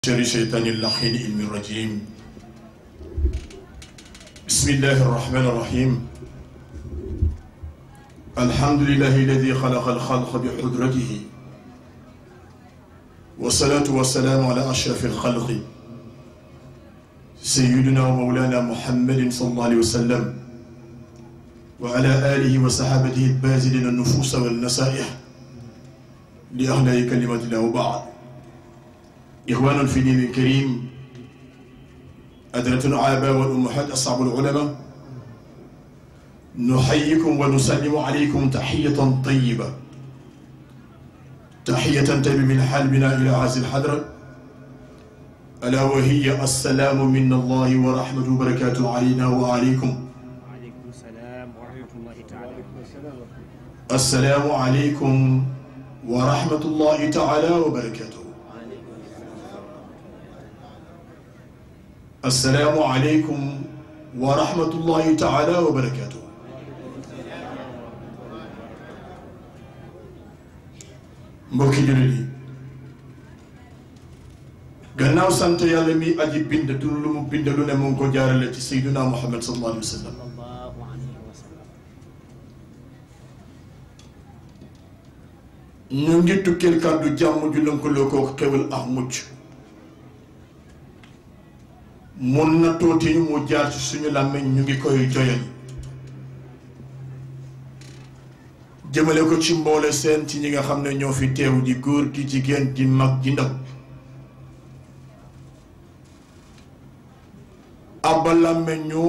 شر الشيطان اللعين الرجيم. بسم الله الرحمن الرحيم. الحمد لله الذي خلق الخلق بقدرته، والصلاة والسلام على أشرف الخلق سيدنا ومولانا محمد صلى الله عليه وسلم، وعلى آله وصحابته البازلين النفوس والنصائح لأهل كلمة الله. وبعد، إخوان في دين الكريم، أدرة الآباء والأمهات، أصحاب العلماء، نحييكم ونسلم عليكم تحية طيبة، تحية طيبة من حلبنا إلى هذه الحضرة، ألا وهي السلام من الله ورحمة وبركاته علينا وعليكم. وعليكم السلام ورحمة الله تعالى. السلام عليكم ورحمة الله تعالى وبركاته. السلام عليكم ورحمة الله تعالى وبركاته. mbokki jullit yi, gannaaw sant yàlla mi aji bind du lu mu bind lu ne mu ngi ko jaarale ci Seydina Muhammad sallallahu alayhi wa sallam. ñu ngi tukkil kàddu jàmm ju lënkaloo ko xewal ak mucc. mun na tuuti mu jaar ci suñu làmmiñ ñu ngi koy joyal jëmale ko ci mboole seen ci ñi nga xam ne ñoo fi teew di góor di jigéen di mag di ndaw. abba làmmiñ ñu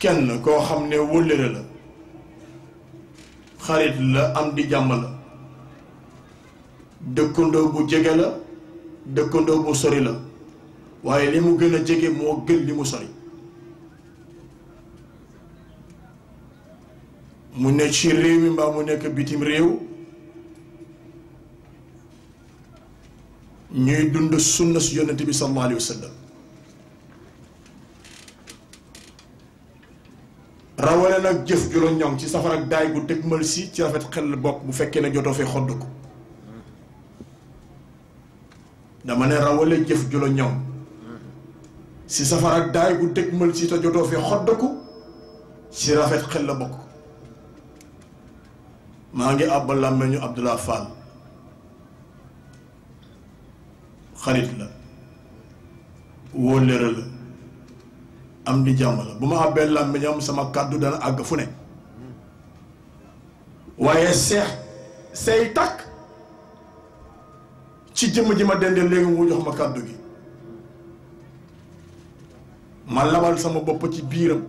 kenn koo xam ne wëllëre la, xarit la, am di jàmm la, dëkkandoo bu jege la, dëkkandoo bu sori la, waaye li mu gën a jege moo gën li mu sori. mu ne ci réew mi mbaa mu nekk bitim réew, ñuy dund sunna su yonent bi sallallahu alayhi wa sallam. rawale nag jëf juróom ñoŋ ci safar ak daay gu dëgmal si ci rafet xel bokk bu fekkee ne jotoo fee xodd ko. dama ne rawale jëf julo ñoom si safar ak daay gu dëgmal si te jotoo fi xoddaku si rafet xel la bokk. maa ngi àbbal làmmeñu Abdullah Fall, xarit la, wóolëre la, am di jàmm la. bu ma àbbee làmmeñam sama kàddu dana àgg fu ne, waaye say takk ci jëmm ji ma dendee léegi mu jox ma kàddu gi, ma labal sama bopp ci biiram.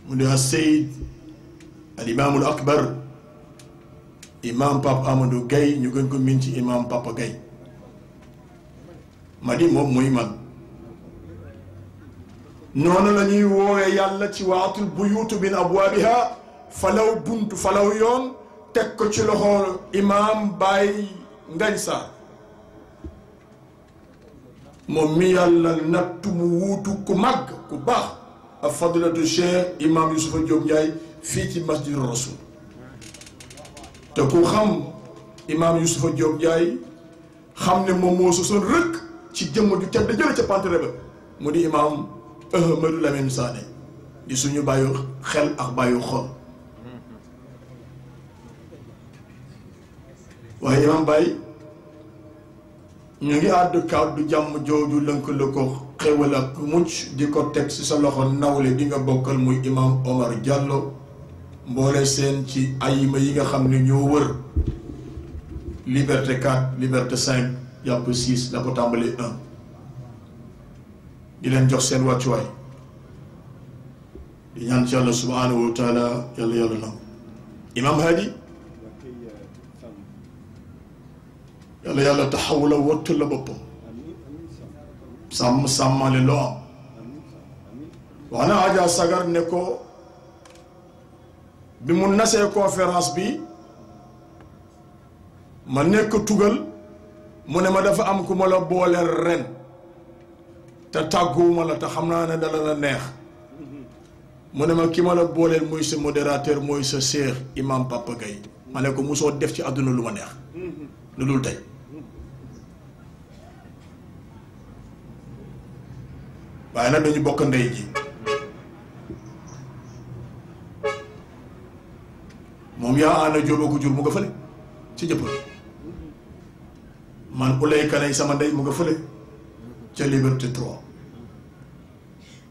mu ne Seyd al imaamul akbar imam Papa Amadou Gaye, ñu gën ko min ci imam Papa Gaye. ma di moom muy man. noonu la ñuy woowee yàlla ci waatul buyuutu min abwaabiha, falaw buntu falaw yoon teg ko ci loxo imam Baye Ngañ Sarr, moom mi yàlla nattu mu wuutu ku màgg ku baax ak fadilatu cheikh imam Youssoufa Diop Ndiaye fii ci masjidu rasul. te ku xam imam Youssoufa Diop Ndiaye xam ne moom moo sosoon rëkk ci jëmm ju tedd jële ca pantere ba, mu di imam Ahmadou Lamine Sané, di suñu bàyyu xel ak bàyyu xol. waaye imam Baye, ñu ngi àddu kàddu jàmm jooju lënkale ko xéwal ak mucc di ko teg ci sa loxo nawle di nga bokkal muy imam Omar Diallo, mboole seen ci ayima yi nga xam ne ñoo wër liberté 4 liberté 5 yàpp 6 la ko tàmbali 1 di leen jox seen wàccuwaay di ñaan ci yàlla subhanahu wa taala yàlla nangu. imam Hadi, yàlla taxaw la wattu la boppam, sàmmale loo am. wax na Adja Sagar ne ko bi mu nasee conférence bi ma nekk tugal, mu ne ma dafa am ku ma la booleel ren te tàgguwuma la te xam naa ne dala la neex. mu ne ma ki ma la booleel muy sa modérateur mooy sa seex imam Papa Gaye. ma ne ko musoo def ci àdduna lu ma neex. lu dul tey waaye nag dañu bokk ndey ji moom yaa ana jóoba ko jur mu nga fële ci jëppal man ulay kanay sama ndey mu nga fële ca Liberté 3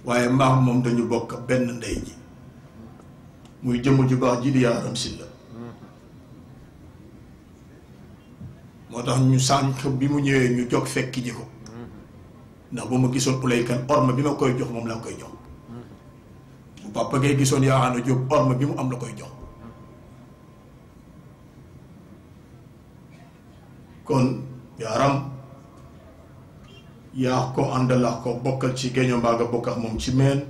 waaye maam moom dañu bokk benn ndey ji muy jëmm ju baax ji di yaaram si la moo tax ñu sànq bi mu ñëwee ñu jog fekki ji ko ndax bu ma gisoon ulay kan orma bi ma koy jox moom laa koy jox bu papa ngay gisoon yaa ana jóob orma bi mu am la koy jox kon yaaram yaa ko àndal ko bokkal ci géeño mbaa nga bokk ak moom ci meen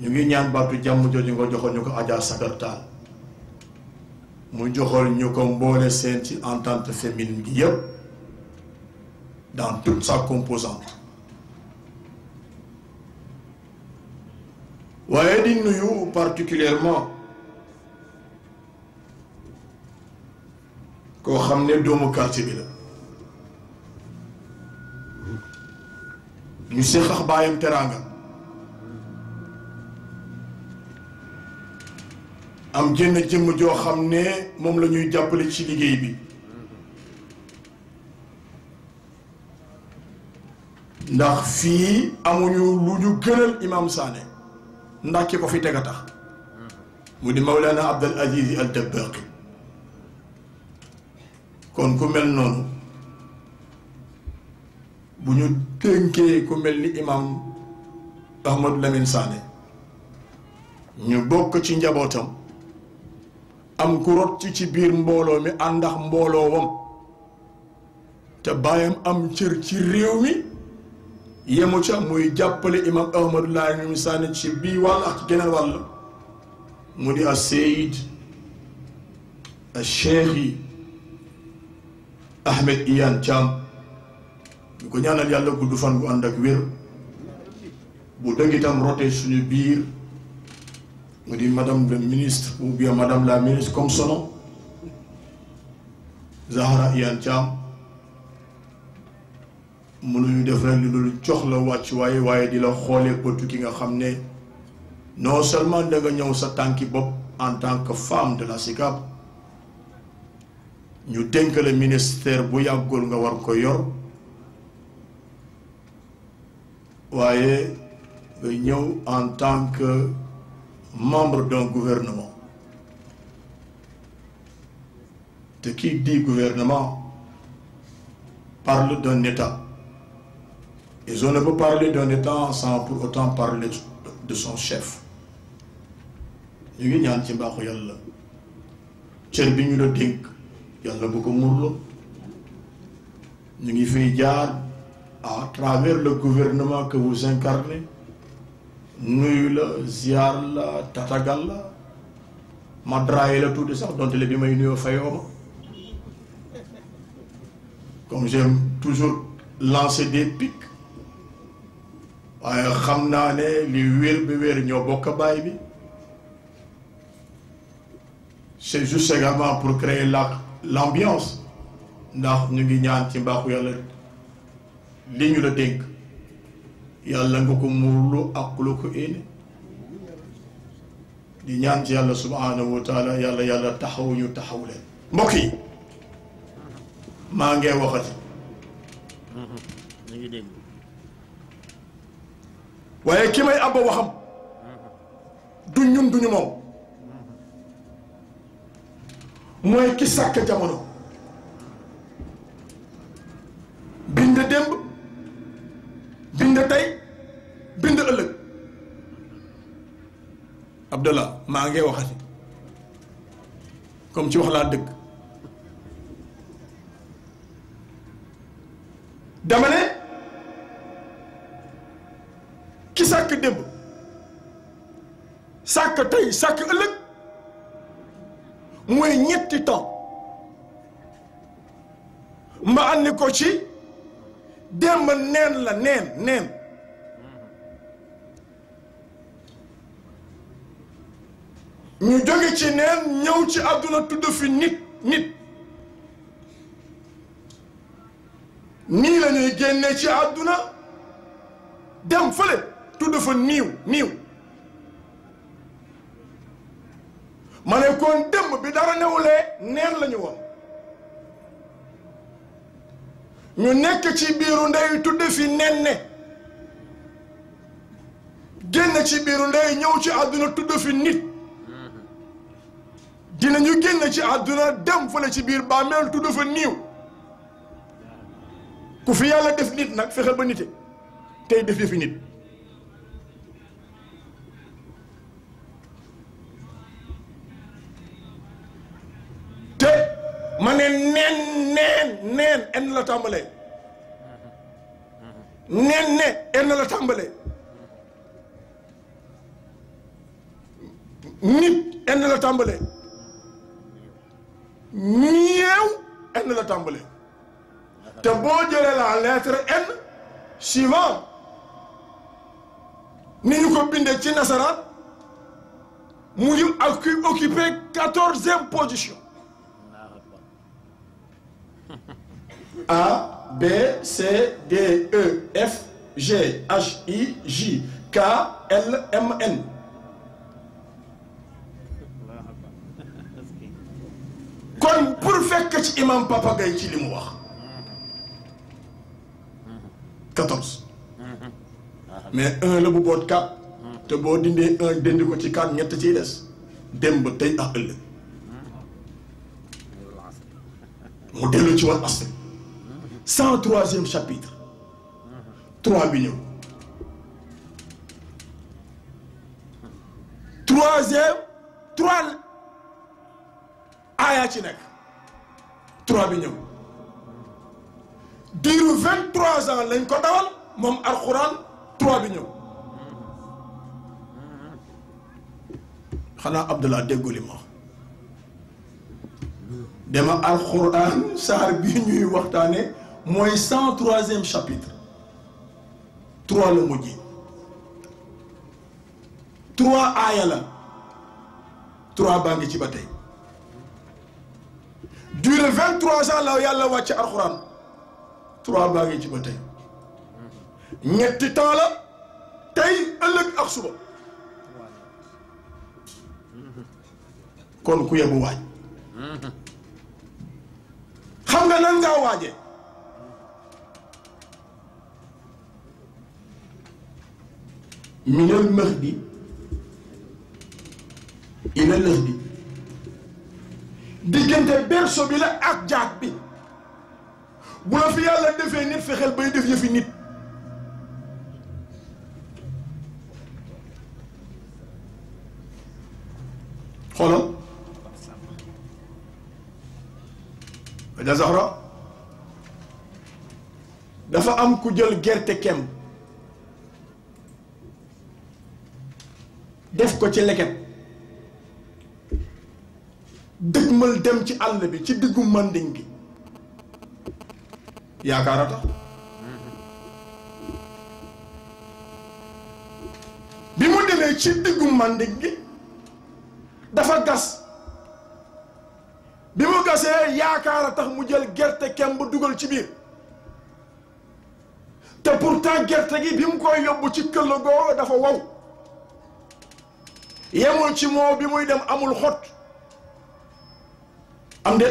ñu ngi ñaan baatu jàmm jooju nga joxoon ñu ko Adja Sagar Tall mu joxoon ñu ko mboole seen ci entente féminine gi yépp dans toute sa composante waaye di nuyu particulièrement koo xam ne doomu quartier bi la ñu séqax baayam teraanga am jënn jëmm joo xam ne moom la ñuy jàppale ci liggéey bi ndax fii amuñu lu ñu gënal imam Sané ndax ki ko fi teg a tax mu di Mawlana Abdul Aziz Al Dabbaqi kon ku mel noonu bu ñu tënkee ku mel ni imam Ahmadou Lamine Sané ñu bokk ci njabootam am ku rot ci biir mbooloo mi àndax mbooloowam te bàyyam am cër ci réew mi yemu ca muy jàppale imam Ahmadou Lamine Sané ci bii wàll ak ci geneen wàll mu di a Seyid a Cheikh yi Ahmed Iyane Thiam ñu ko ñaanal yàlla gudd fan bu ànd ak wér bu dëgg itam rote suñu biir mu di madame le ministre ou bien madame la ministre comme son nom Zahra Iyane Thiam mënuñu def rek lu dul jox la wàcc waaye di la xoolee bëtu ki nga xam ne non seulement da nga ñëw sa tànki bopp en tant que femme de la SICAP ñu dénk le ministère bu yàggul nga war ko yor waaye nga ñëw en tant que membre d'un gouvernement te qui dit gouvernement parle d'un État et on ne peut parler d'un État sans pour autant parler de son chef ñu ngi ñaan ci mbaaxu yàlla cër bi ñu la dénk yàlla bu ko murloo ñu ngi fiy jaar à travers le gouvernement que vous incarnez nuyu la ziar la tatagal la ma draaye la tuuti sax donte le bi may nuyoo fayoo ma comme j'aime toujours lancer des pics waaye xam naa ne li wér bi wér ñoo bokk baay bi c'est juste également pour créer l'ambiance ndax ñu ngi ñaan ci mbaaxu yàlla li ñu la dénk yàlla nga ko muurlu ak lu ko éene di ñaan ci yàlla subhanahu wa taala yàlla taxawuñu taxaw leen mbokk yi maa ngee waxati waaye ki may abba waxam du ñun duñu moom mooy ki sàkk jamono bind démb bind tey bind ëllëg Abdallah maa ngee waxati comme ci wax laa dëgg dama ne ki sàkk démb sàkk tey sàkk ëllëg mooy ñetti temps ma andi ko ci démb neen la neen ñu jóge ci neen ñëw ci àdduna tudd fi nit nii la ñuy génnee ci àdduna dem fële tudd fa niiw ma ne kon démb bi dara newulee neen la ñu woon ñu nekk ci biiru ndey tudd fi nen ne génn ci biiru ndey ñëw ci àdduna tudd fi nit dinañu génn ci àdduna dem fële ci biir bàmmeel tudd fa niiw ku fi yàlla def nit nag fexe ba nite tey def fi nit te ma ne neen en la tàmbalee neen ne en la tàmbalee nit en la tàmbalee ñeew en la tàmbalee te boo jëlee la lettre N suivant ni ñu ko bindee ci nasaraan mu ngi occupé 14e position A B C D E F G H I J K L M N kon pour fekk ci imam Papa Gaye ci li mu wax 14 mais 1 la bu boot 4 te boo dindee 1 dindi ko ci 4 ñett ciy des démb tey ak ëllëg mu dellu ci wàllu asr 103e chapitre 3 bi ñëw 3 aaya ci nekk 3 bi ñëw diiru 23 ans lañ ko dawal moom alxuraan 3 bi ñëw xanaa Abdallah déggoo li ma wax dama alxuraan saar bii ñuy waxtaane mooy 103e chapitre 3 la mujj 3 aaya la 3 baa ngi ci ba tey durée 23 ans la yàlla wàcce alxuraan 3 baa ngi ci ba tey ñetti temps la tey ëllëg ak suba kon ku yebu waaj xam nga nan ngaa waajee minal mahdi ila lahdi diggante berceau bi la ak jaat bi bu la fi yàlla defee nit fexeel bay def yëfi nit xoolal da Zahra dafa am ku jël gerte kem def ko ci leket dëgmal dem ci àll bi ci diggu manding gi yaakaar a tax bi mu demee ci diggu manding gi dafa gas bi mu gasee yaakaar a tax mu jël gerte kem bu dugal ci biir te pourtant gerte gi bi mu koy yóbbu ci këll googu dafa wow yemul ci moo bi muy dem amul xot am de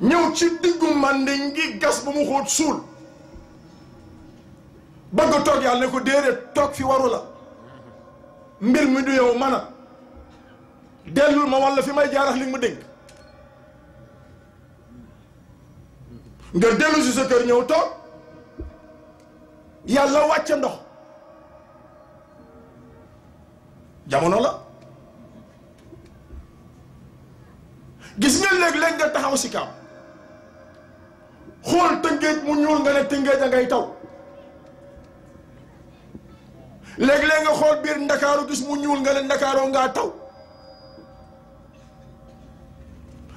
ñëw ci diggu manding gi gas ba mu xóot suul bëgg toog yàlla ne ko déedéet toog fi waru la mbir mi du yow mana dellul ma walla fi may jaarax li nga ma dénk nga dellu si sa kër ñëw toog yàlla wàcce ndox jamono la gis nga léeg-léeg nga taxaw si kaw xool tëngéej mu ñuul nga ne tëngéej a ngay taw léeg-léeg nga xool biir ndakaaru gis mu ñuul nga ne ndakaaroo ngaa taw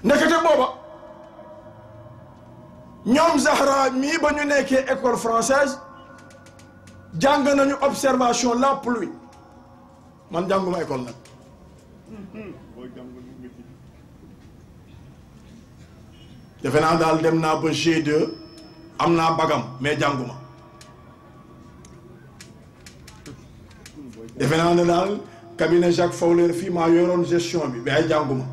ndekete booba ñoom Zahra mii ba ñu nekkee école française jàng nañu observation la pluie man jànguma école nag defe naa daal dem naa ba G2 am naa bagam mais jànguma defe naa ne daal cabinet Jacques Fowler fii maa yoroon gestion bi mais jànguma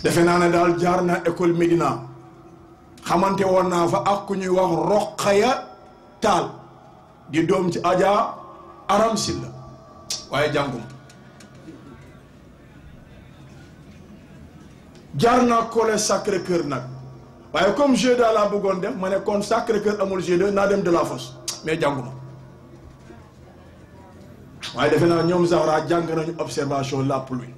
defe naa ne daal jaar naa école Médina xamante woon naa fa ak ku ñuy wax Roqaya Taal di doom ci Adja Aram Silla waaye jànguma jaar naa collège Sacré-Cœur nag waaye comme G2 laa bëggoon def ma ne kon Sacré-Cœur amul G2 naa dem de la Fosse mais jànguma waaye defe naa ñoom Zahra jàng nañu observation la pluie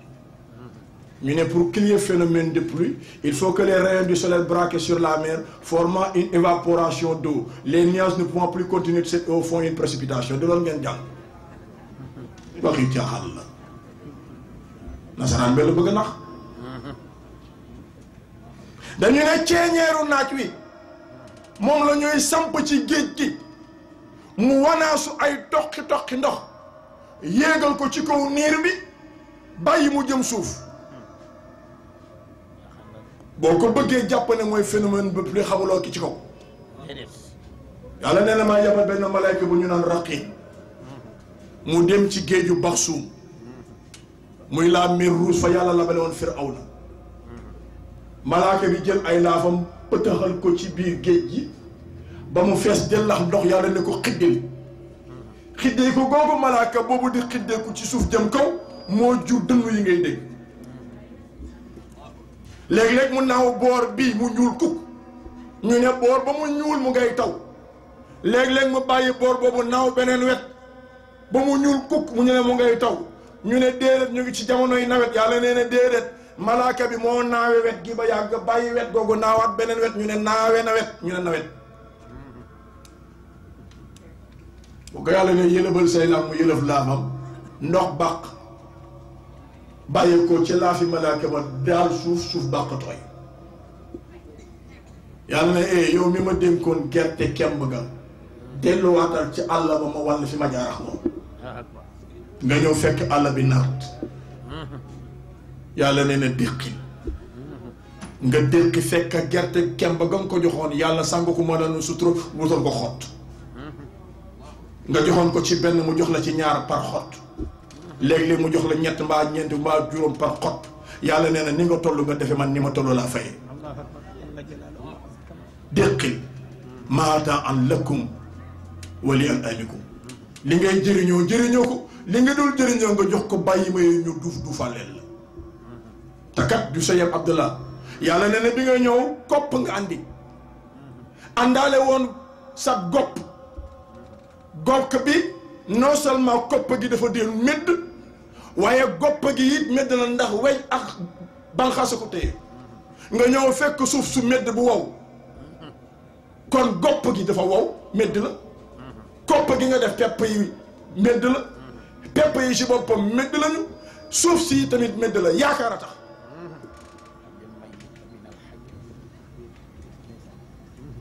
ñu ne pour qu'il y ait phénomène de pluie il faut que les rayons du soleil braqués sur la mer formant une évaporation d'eau les nuages ne pouvant plus continuer de cette eau font une précipitation de loolu ngeen jàng waxi jaaxal la nasaraan la bëgg a nax dañu ne ceeñeeru naaj wi moom la ñuy samp ci géej gi mu wanaasu ay toqi ndox yéegal ko ci kaw niir bi bàyyi mu jëm suuf boo ko bëggee jàpp ne mooy phénomène bi plus xamuloo ki ci kaw yàlla nee na maa yabal benn malayka bu ñu naan raqi mu dem ci géeju Baxsuum muy la mer Rouge fa yàlla labale woon Firawna malaaka bi jël ay laafam pëtaxal ko ci biir géej gi ba mu fees jëllax ndox yàlla ne ko xiddee ko googu malaaka boobu di xiddeeku ci suuf jëm kaw moo jur dënnu yi ngay dégg léeg-léeg mu naaw boor bii mu ñuul kukk ñu ne boor ba mu ñuul mu ngay taw léeg-léeg mu bàyyi boor boobu naaw beneen wet ba mu ñuul kukk mu ñu ne mu ngay taw ñu ne déedéet ñu ngi ci jamonoy nawet yàlla nee na déedéet malaaka bi moo naawe wet gi ba yàgg bàyyi wet googu naawaat beneen wet ñu ne naawe nawet ñu ne nawet bu ko yàlla ne yëlëbal say laaf mu yëlëf laafam ndox bàq bàyyi ko ci laafi malaaka ba daal suuf bàq tooy yàlla ne yow mi ma dénkoon gerte kemb ga delluwaatal ci àll ba ma wàll fi ma jaarax moom nga ñëw fekk àll bi naat yàlla nee na déqi nga déqi fekk gerte kemb ga nga ko joxoon yàlla sàng ko ma danu sutura wutal ko xott nga joxoon ko ci benn mu jox la ci ñaar par xott léeg-léeg mu jox la ñett mbaa ñeent mbaa juróom par xott yàlla nee na ni nga toll nga defe man ni ma toll laa faye déqil maata an lakum wali an amikum li ngay jëriñoo ko li nga dul jëriñoo nga jox ko bàyyi ma ñu duufaleel la te kat du sa yem Abdallah yàlla nee na bi nga ñëw kopp nga andi àndaale woon sa gopp bi non seulement kopp gi dafa dee médd waaye gopp gi it médd na ndax weñ ak banxaasa ko téye nga ñëw fekk suuf su médd bu wow kon gopp gi dafa wow médd la kopp gi nga def pepp yi médd la pepp yi ci boppam médd lañu suuf si tamit médd la yaakaar a tax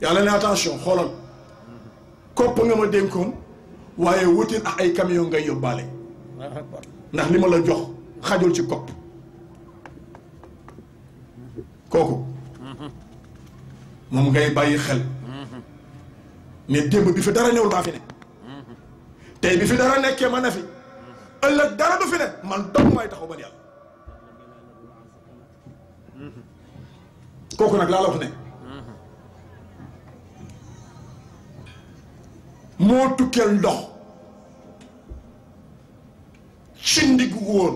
yàlla ne attention xoolal kopp nga ma dénkoon waaye wutin ak ay camion ngay yóbbaale ndax li ma la jox xajul ci kopp kooku moom ngay bàyyi xel ne démb bi fi dara newul maa fi ne tey bi fi dara nekkee ma ne fi ëllëg dara du fi ne man dong may taxaw man yàlla kooku nag laa la wax ne moo tukkeel ndox ci ndiggu góor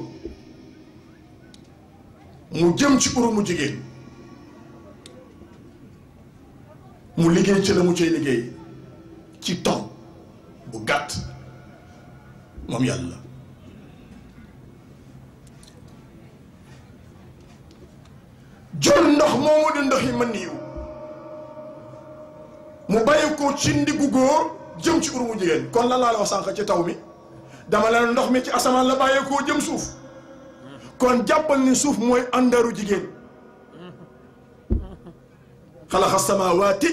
mu jëm ci urumu jigéen mu liggéey ci la mu cay liggéey ci taw bu gàtt moom yàlla jël ndox moomu di ndox yi ma niiw mu bàyyi ko ci ndiggu góor jëm ci urumu jigéen kon lan laa la wax sànq ci taw mi dama leen ndox mi ci asamaan la bàyyeekoo jëm suuf kon jàppal ni suuf mooy àndaru jigéen xalaqa samaawaati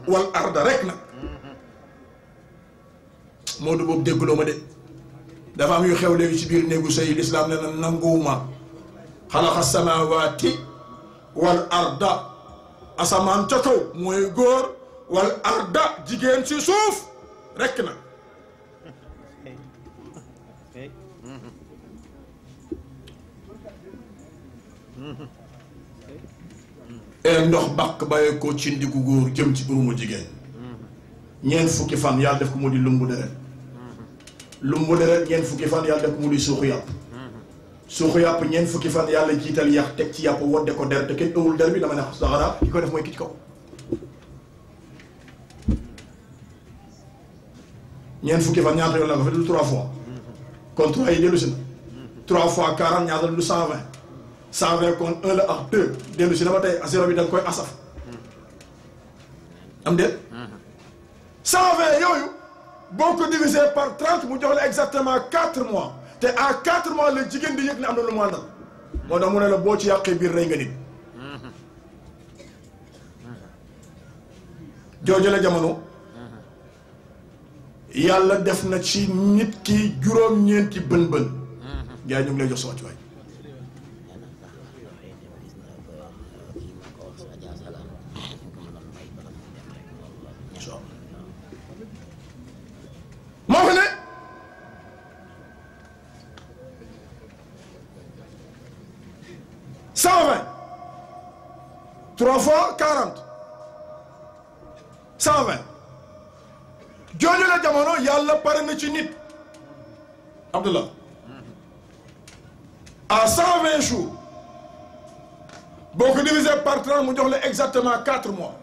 wal arda rek nag Moodu boobu dégguloo ma de dafa am yu xew léegi ci biir néegu sëy lislaam ne na nanguwuma xalaqa samaawaati wal arda asamaan ca kaw mooy góor wal arda jigéen ci suuf rekk na ndox bàq bàyyee ko ci ndigu góor jëm ci urumu jigéen ñeent fukki fan yàlla def ko mu di lumbu deret lumbu deret ñeent fukki fan yàlla def ko mu di suuxu yàpp suuxu yàpp ñeent fukki fan yàlla jiital yax teg ci yàpp wodde ko der te kenn ëwul der bi dama ne saxara ki ko def mooy ki ci kaw ñeent fukki fan ñaata yoon la ko fa du 3 fois kon 3 yi dellu si na 3 fois 40 ñaata du 120 120 kon 1 la ak 2 dellu si na ba tey zéro bi da nga koy asaf am déet 120 yooyu boo ko divisé par 30 mu jox la exactement 4 mois te à 4 mois la jigéen di yëg ne am na lu mu àndal moo tax mu ne la boo ci yàqee biir rey nga nit jooju la jamono yàlla def na ci nit ki juróom-ñeenti bën-bën gars yi ñu ngi lay jox sa wàccuwaay moo fi ne 120 3 fois 40 120 jooju la jamono yàlla pare na ci nit Abdullah à 120 jours boo ko divisé par 30 mu jox la exactement 4 mois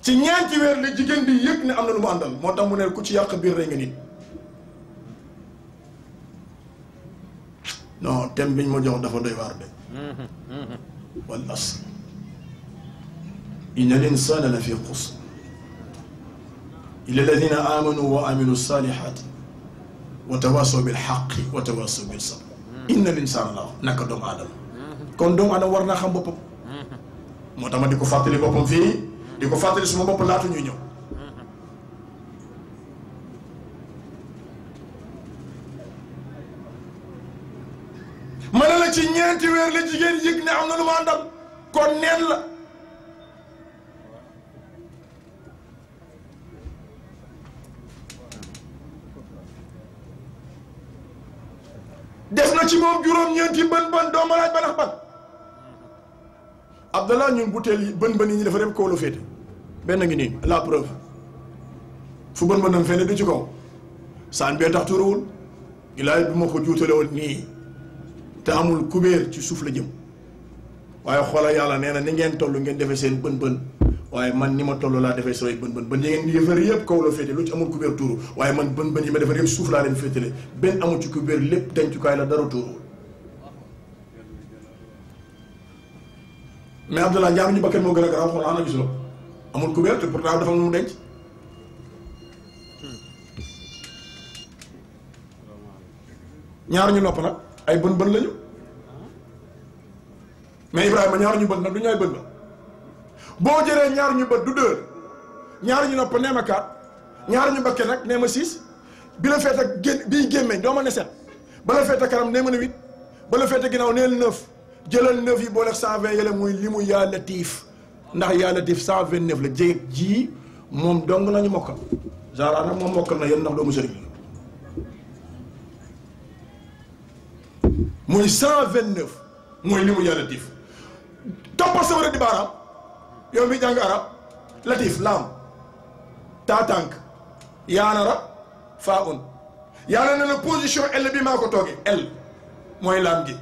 ci ñeenti weer la jigéen bi yëg ne am na lu mu àndal moo tax mu ne ku ci yàq biir rey nga nit non thème biñ ma jox dafa doy waar de wal asr inna l-insana la fi xusr illa alladina amanu wa amilu salihati wa tawasaw bil haqqi wa tawasaw bis sabr inna l-insana la naka doomu aadama kon doomu aadama war naa xam boppam moo tax ma di ko fàttali boppam fii di ko fàttali suma bopp laatu ñuy ñëw ma ne la ci ñeenti weer la jigéen yëg ne am na lu ma àndal kon neen la def na ci moom juróom-ñeenti bën doo ma laaj ba ndax ban Abdallah ñun butéel yi bën yi ñu dafa dem kaw la féete benn ngi nii la preuve fu bën fene du ci kaw saan bee tax turuwul ilaay bi ma ko juutale woon nii te amul kubéer ci suuf la jëm waaye xoola yàlla nee na ni ngeen toll ngeen defee seen bën waaye man ni ma toll laa defee samay bën yi ngeen di defar yëpp kaw la féete lu ci amul kubéer tuuru waaye man bën yi ma defar yëpp suuf laa leen féetale benn amul ci kubéer lépp dencukaay la dara tuuruwul mais Abdallah ñaar ñu bakkan moo gën a garaaw xool ana gisuloo amul kubéer te pourtant dafa am lu mu denc ñaar ñu nopp nag ay bën lañu mais Ibrahima ñaar ñu bët nag du ñu ay bën la boo jëree ñaar ñu bët du 2 ñaar ñu nopp nee ma 4 ñaar ñu bakke nag nee ma 6 bi la feete bii gémmeñ doo ma ne 7 ba la feete kanam nee ma ne 8 ba la feete ginnaaw neel 9 jëlal 9 yi boole 120 yële muy li mu yaa latif ndax yaa latif 129 la jéeg ji moom dong lañu mokkal genre nag moom mokkal na yéen ndax doomu sëriñ la muy 129 mooy li mu yaa latif toppal sa wara di baaraam yow mi jàng arab latif laam taatank yaanara faa un yaana ne la position L bi maa ko toogee L mooy laam gi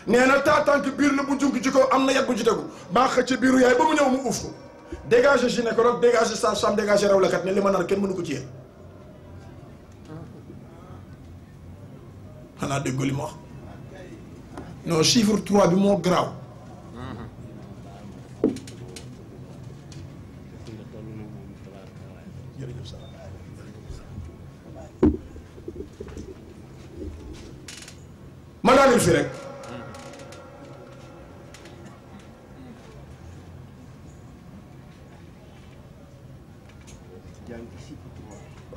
nee na taatank biir la bu junk ci kaw am na yat bu ci tegu baa xëcc biiru yaay ba mu ñëw mu uuf ko dégagé gynécologue dégagé sage-femme dégagé rawlakat ne li ma nar kenn mënu ko ci yéen xanaa déggu li ma wax non chiffre 3 bi moo garaaw ma daanil fi rek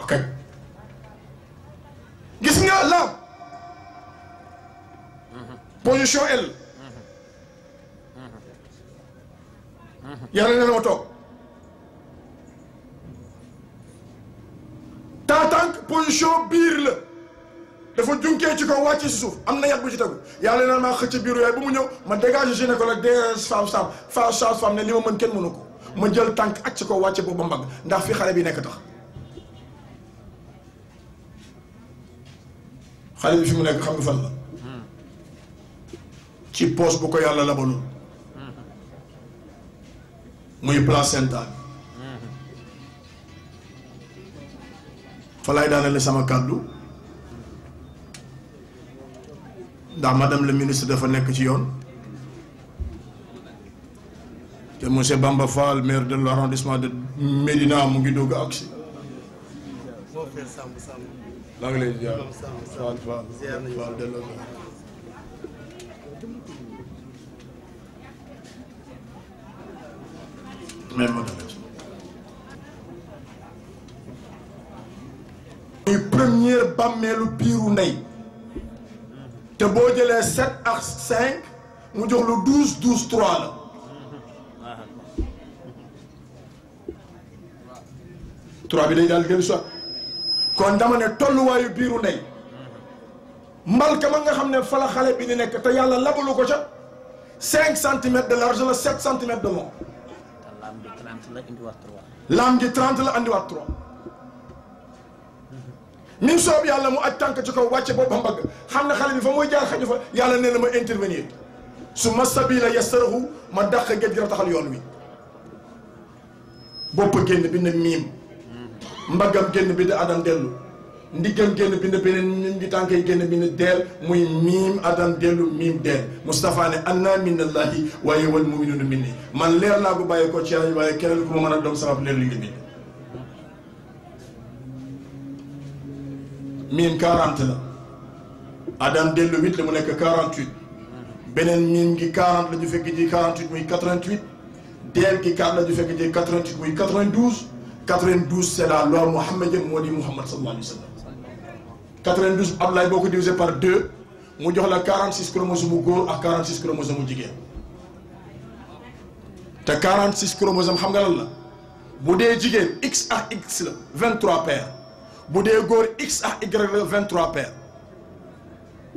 ok gis nga laam position L yàlla nee na ma toog tànk position biir la dafa junkee ci kaw wàcce si suuf am na yàq bu ci tegu yàlla nee na maa xëcc biiru yaay bu mu ñëw ma dégagé gynécologue des femmes ne li ma mën kenn mënu ko ma jël tànk ak ci kaw wàcce boobu ba mbagg ndax fi xale bi nekk tax xale bi fi mu nekk xam nga fan la ci poche bu ko yàlla labalul muy placenta fa lay daanale sama kàddu ndax madame le ministre dafa nekk ci yoon te monsieur Bamba Fall maire de l'arrondissement de Médina mu ngi dugg agsi laa ngi lay jaar Fall delloo mais muy première bàmmeelu biiru ndey te boo jëlee 7 ak 5 mu jox lu 12 12 3 la trois bi day daal dellu soit kon dama ne tolluwaayu biiru ndey mbalka ma nga xam ne fa la xale bi di nekk te yàlla labalu ko ca 5 centimètres de large la 7 centimètres de long laam gi 30 la andiwaat 3 min soob yàlla mu aj tànk ci kaw wàcce boppam mbagg xam ne xale bi fa muy jaar xaju fa yàlla nee na ma intervenir su ma sabila yasarahu ma dàq géej gi taxal yoon wi bopp génn bi ne miim mbaggam génn bi ne adam dellu ndiggam génn bi ne beneen miim gi tànk yi génn bi ne deel muy miim adam dellu miim deel Moustapha ne anna minallahi waaye wal muminuna minni man leer naa ko bàyyi ko ci yàlla waaye keneen ku ma mën a doom sabab leer li nga bind miim 40 la adam dellu 8 la mu nekk 48 beneen miim gi 40 la ñu fekk ji 48 muy 88 deel gi 4 la ñu fekk ji 88 muy 92 92 c'est la loi mohammedienne moo di Muhammad sallallahu alayhi wa sallam 92 Ablaye boo ko divisé par 2 mu jox la 46 chromosomes mu góor ak 46 chromosomes mu jigéen te 46 chromosomes xam nga lan la bu dee jigéen X ak X la 23 paires bu dee góor X ak Y la 23 paires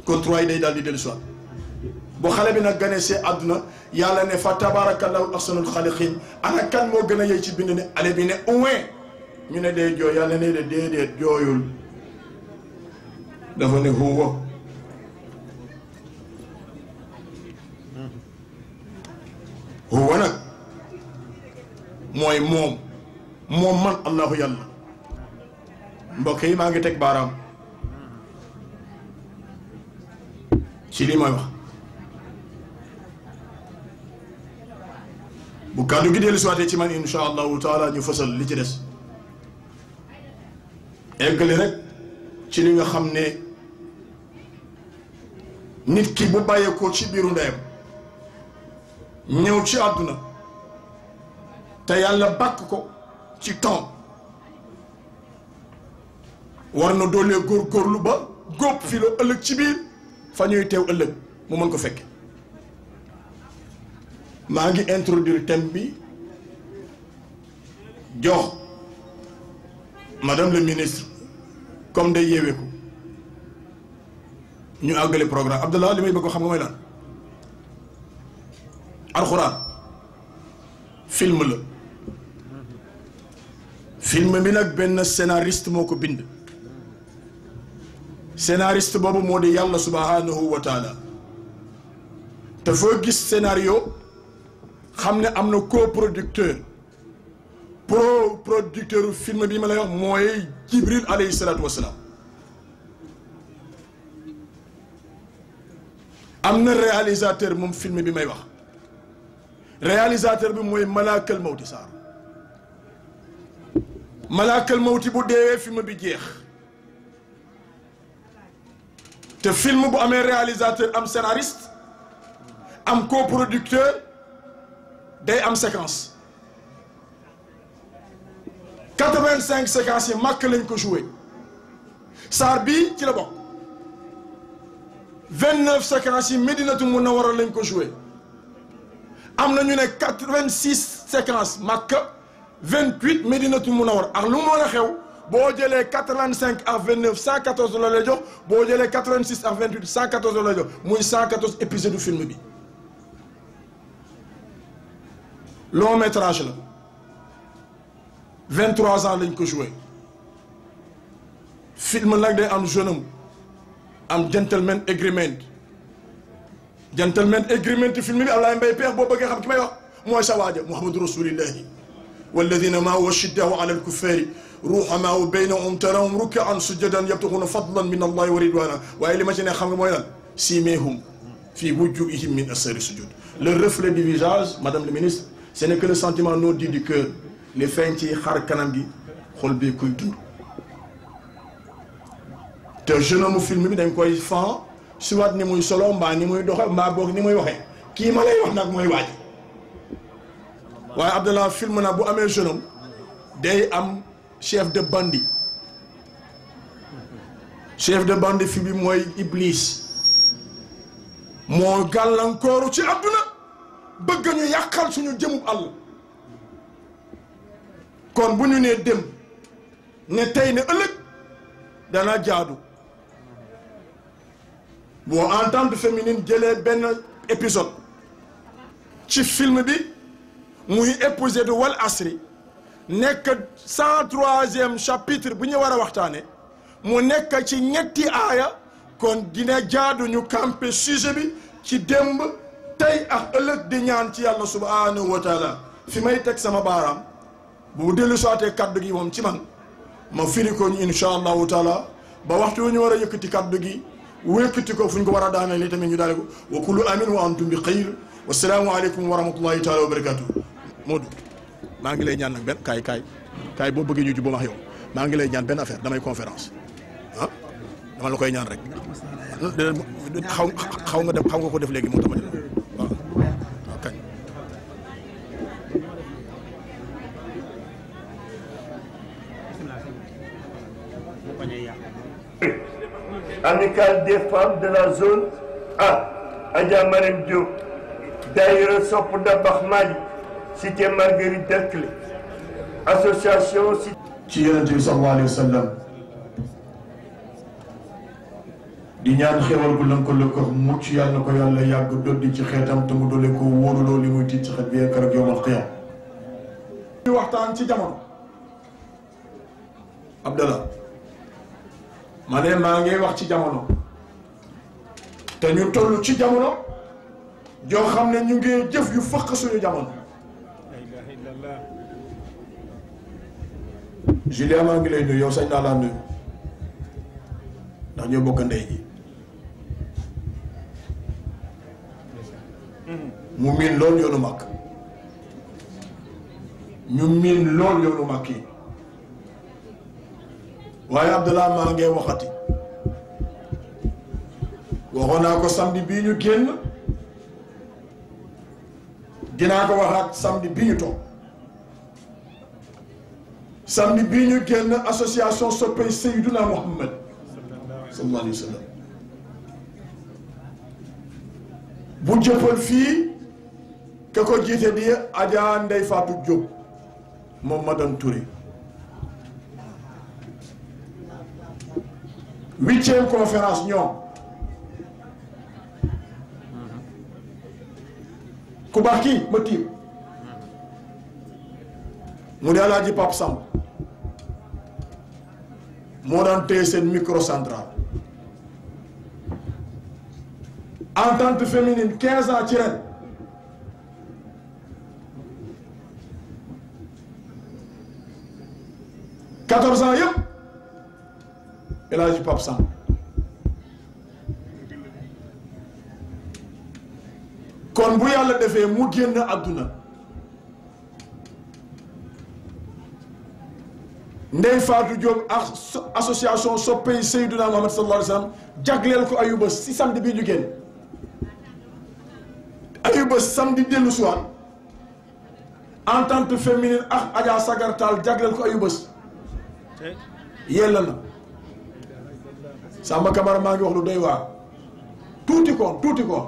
kon 3 yi day daal di dellu soit bu xale bi nag ganee see àdduna yàlla ne fa tabarakallahu ahsanul xaaliqiin ana kan moo gën a yey ci bind ne ale bi ne ouin ñu ne dee jooy yàlla ne de déedéet jooyul dafa ne huwa huwa nag mooy moom man allahu yàlla mbokk yi maa ngi teg baaraam ci lii may wax bu kàddu gi dellu siwaatee ci man insha allahu taala ñu fësal li ci des eggali rek ci li nga xam ne nit ki bu bàyyeekoo ci biiru ndeyam ñëw ci àdduna te yàlla bàkk ko ci temps war na doolee góorgóorlu ba góob fi la ëllëg ci biir fa ñuy teew ëllëg mu mën ko fekke maa ngi introduire thème bi jox madame le ministre comme day yeeweeku ñu àggale programme Abdallah li may bëgg xam nga may lan alxuraan film la film bi nag benn scénariste moo ko bind scénariste boobu moo di yàlla subhanahu wa taala te foo gis scénario xam ne am na coproducteur producteur film bi ma lay wax mooy Jibril alayhi salaatu wasalaam am na réalisateur moom film bi may wax réalisateur bi mooy Malaakal Mawti Sarr Malaakal Mawti bu deewee film bi jeex te film bu amee réalisateur am scénariste am coproducteur day am séquence 85 séquences yi màkk lañ ko joué saar bii ci la bokk 29 séquences yi Médinatul Munawwara lañ ko joué am na ñu ne 86 séquences Makka 28 Médinatul Munawwara ak lu mu mën a xew boo jëlee 85 ak 29 114 la lay jox boo jëlee 86 ak 28 114 la lay jox muy 114 épisodes du film bi long métrage la 23 ans lañ ko joué film nag day am jeune homme am gentleman agreement film bi Ablaye Mbaye Peex boo bëggee xam ki may wax mooy sa waaja Muhammadu Rasulillahi walladina maahu ashiddaau ala alkuffari ruhamaau baynahum tarahum rukkaan sujjadan yabtaxuuna fadlan min allahi wa ridwana waaye li ma ci ne xam nga mooy lan simehum fi wujuhihim min asari sujud le reflet du visage madame le ministre ce n'est que le sentiment non dit du cœur li feeñ ci xar kanam gi xol bi koy dund te jeune homme film bi dañ koy fan siwaat ni muy solo mbaa ni muy doxe mbaa boog ni muy waxee kii ma lay wax nag mooy waaj waaye Abdallah film na bu amee jeune homme day am chef de bandit fi bi mooy Iblis moo gàllankooru ci àdduna bëgg ñu yàqal suñu jëmub àll kon bu ñu nee dem ne tey ne ëllëg dana jaadu boo entente féminine jëlee benn épisode ci film bi muy épousé de wal asri nekk 103e chapitre bu ñu war a waxtaane mu nekk ci ñetti aaya kon dina jaadu ñu campé sujet bi ci démb tey ak ëllëg di ñaan ci yàlla subhanahu wa taala fi may teg sama baaraam bu dellu soitee kaddu gi moom ci man ma firi ko ñu insha allahu taala ba waxtu wu ñu war a yëkkati kaddu gi wékkati ko fu ñu ko war a daanee li tamit ñu daale ko wa kullu amin wa antum bi xayr wasalaamu aleykum wa rahmatullahi taala wa barakatuh Modou maa ngi lay ñaan nag benn kaay boo bëggee ñu jubóo ma ak yow maa ngi lay ñaan benn affaire damay conférence ah dama la koy ñaan rek xaw nga ko def léegi moo tax ma def waaw waaw kañ Amicale des femmes de la zone A Adja Marème Diop daïra Sopp Dabax Mali cité Marguerite Derklé association ci Yonent bi sallallahu alayhi wa sallam di ñaan xéwal gu lëkkaloo ko mucc yàlla na ko yàlla yàgg doddi ci xeetam te mu doole ko wóoruloo li muy tiit ci xet bi keroog yawmal qiyaam. ñu waxtaan ci jamono Abdallah ma ne maa ngi wax ci jamono te ñu toll ci jamono joo xam ne ñu ngi jëf yu fëq suñu jamono. Julia maa ngi lay nuyu yow sañ naa laa nuyu ndax ñoo bokk ndey ji mu miin lool yoonu màkk ñu miin lool yoonu màkk yi waaye Abdallah maa ngi waxati waxoon naa ko samedi bii ñu génn dinaa ko waxaat samedi bii ñu toog samedi bii ñu génn association soppay Seydina Muhammad sallallahu alayhi wa sallam bu jëppal fii ka ko jiite di Adja Ndeye Fatou Diop moom madame Touré 8e conférence ñoom ku baax kii ma tiim mu di Alaaji Pape Samb moo daan téye seen microcentral entente féminine 15 ans ci ren quatorze ans yëpp El Hadji Pape Samb kon bu yàlla defee mu génn àdduna Ndeye Fatou Diop ak association soppey Seydina Muhammad sallallahu alayhi wa sallam jagleel ko ayuba si samedi bii ñu génn ayuba samedi dellu soir entente féminine ak Adja Sagartal jagleel ko ayuba yella na Samba Camara maa ngi wax lu doy waar tuuti koon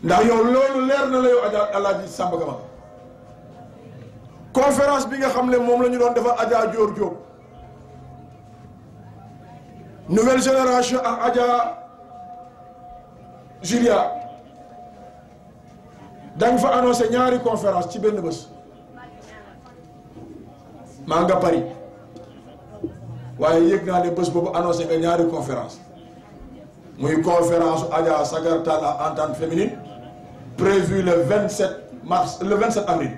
ndax yow loolu leer na la yow Alaaji Samba Camara conférence bi nga xam ne moom la ñu doon defar Adja Dior Diop nouvelle génération ak Adja Julia dañ fa annoncé ñaari conférence ci benn bés maa nga Paris waaye yëg naa ne bés boobu annoncé nga ñaari conférence muy conférence Adja Sagar Talla entente féminine prévu le 27 mars le 27 avril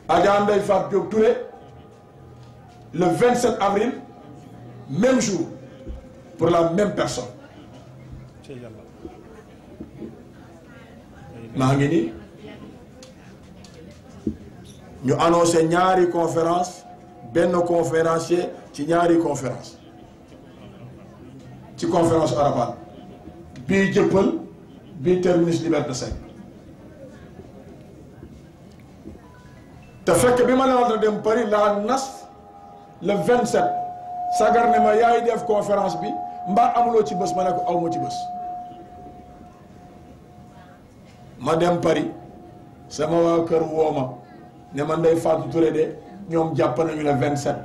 Adja Ndeye Fatou Diop Touré le 27 avril même jour pour la même personne maa ngi nii ñu annoncé ñaari conférence benn conférencier ci ñaari conférence ci conférence Arafat bii jëppal bii terminus Liberté 5 te fekk bi ma laata dem Paris laa nas le 27 sagar ne ma yaay def conférence bi mbaa amuloo ci bés ma ne ko awma ci bés ma dem Paris sama waa kër wooma ne man Ndeye Fatou Touré de ñoom jàpp nañu le 27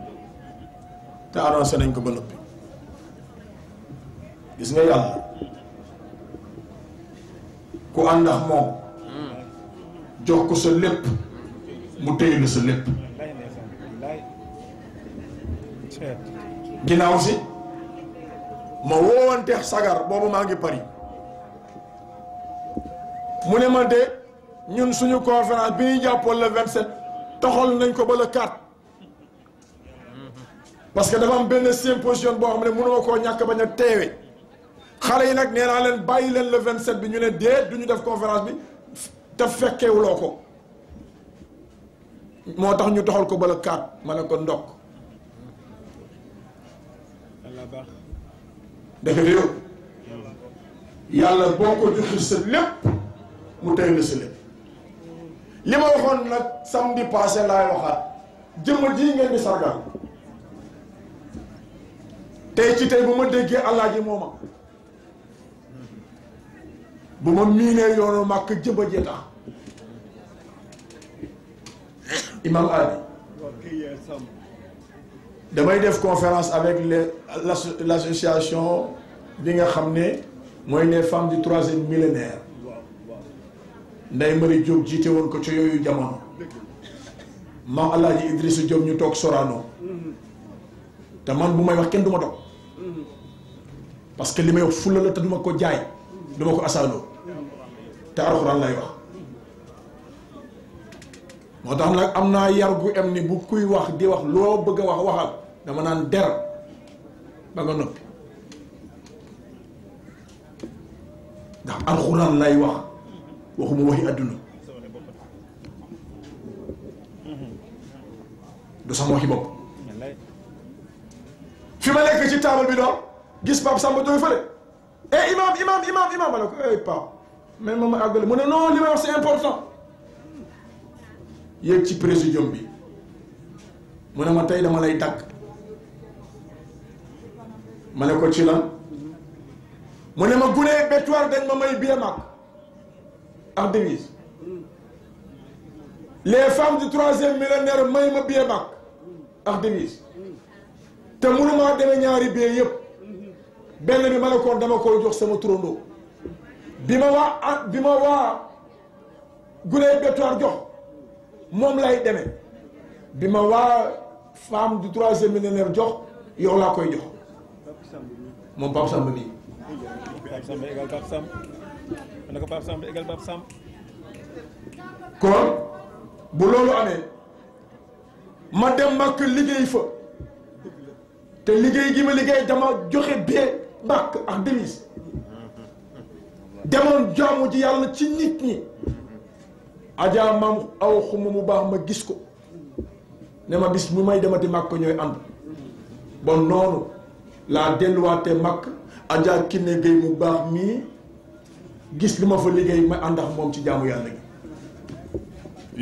te annoncé nañ ko ba noppi gis nga yàlla ku ànd ak moom jox ko sa lépp mu téye la sa lépp ginnaaw si ma woowanteex sagar boobu maa ngi Paris mu ne ma de ñun suñu conférence bi ñuy jàppoon le 27 toxal nañ ko ba le 4 parce que dafa am benn symposium boo xam ne mënuma koo ñàkk bañ a teewe xale yi nag nee naa leen bàyyi leen le 27 bi ñu ne dee du ñu def conférence bi te fekkewuloo ko moo tax ñu toxal ko ba le 4 ma ne ko ndokk dëgg yow yàlla boo ko joxul sa lépp mu tey la sa lépp li ma waxoon nag samedi passé laay waxaat jëmm ji ngeen di sargal tey ci tey bu ma déggee Alaaji mooma bu ma miinee yoonu màkk jëmba jee tax Imam Ali damay def conférence avec l'association bi nga xam ne mooy les femmes du 3e millénaire Ndeye Marie Diop jiite woon ko ci yooyu jamono maam Alaaji Idrissa Diop ñu toog Sorano te man bu may wax kenn du ma dog parce que li may wax fulla la te duma ko jaay duma ko asaaloo te alxuraan lay wax moo tax nag am naa yar gu am ni bu kuy wax di wax loo bëgg a wax waxal dama naan der ba nga noppi ndax alxuraan lay wax waxuma waxi àdduna du sama waxi bopp fi ma nekk ci taabal bi doon gis Pape Samba Doy fële imam ma ne ko Pape mais ma àggale mu ne non li may wax c'est important yéeg ci présidium bi mu ne ma tey dama lay dagg ma ne ko ci lan mu ne ma gunee bétuwaar dañ ma may billet mag ak devise les femmes du 3e millénaire may ma billet mag ak devise te mënumaa demee ñaari billet yëpp benn bi ma ne ko dama koy jox sama turandoo bi ma waa gunee bétuwaar jox moom lay demee bi ma waa femme du 3e millénaire jox yow laa koy jox moom Pape Samba bii. Pape Samba égal Pape Samba ma ne ko Pape Samba égal Pape Samba. kon bu loolu amee ma dem Makka liggéey fa te liggéey gi ma liggéey dama joxe bee Makka ak devise demoon jaamu ji yàlla ci nit ñi. Adja maam aw xuma mu baax ma gis ko ne ma bis mu may demati Makka ñooy ànd bon noonu laa delluwaatee Makka Adja Kiné Gueye mu baax mii gis li ma fa liggéey ma ànd ak moom ci jaamu yàlla gi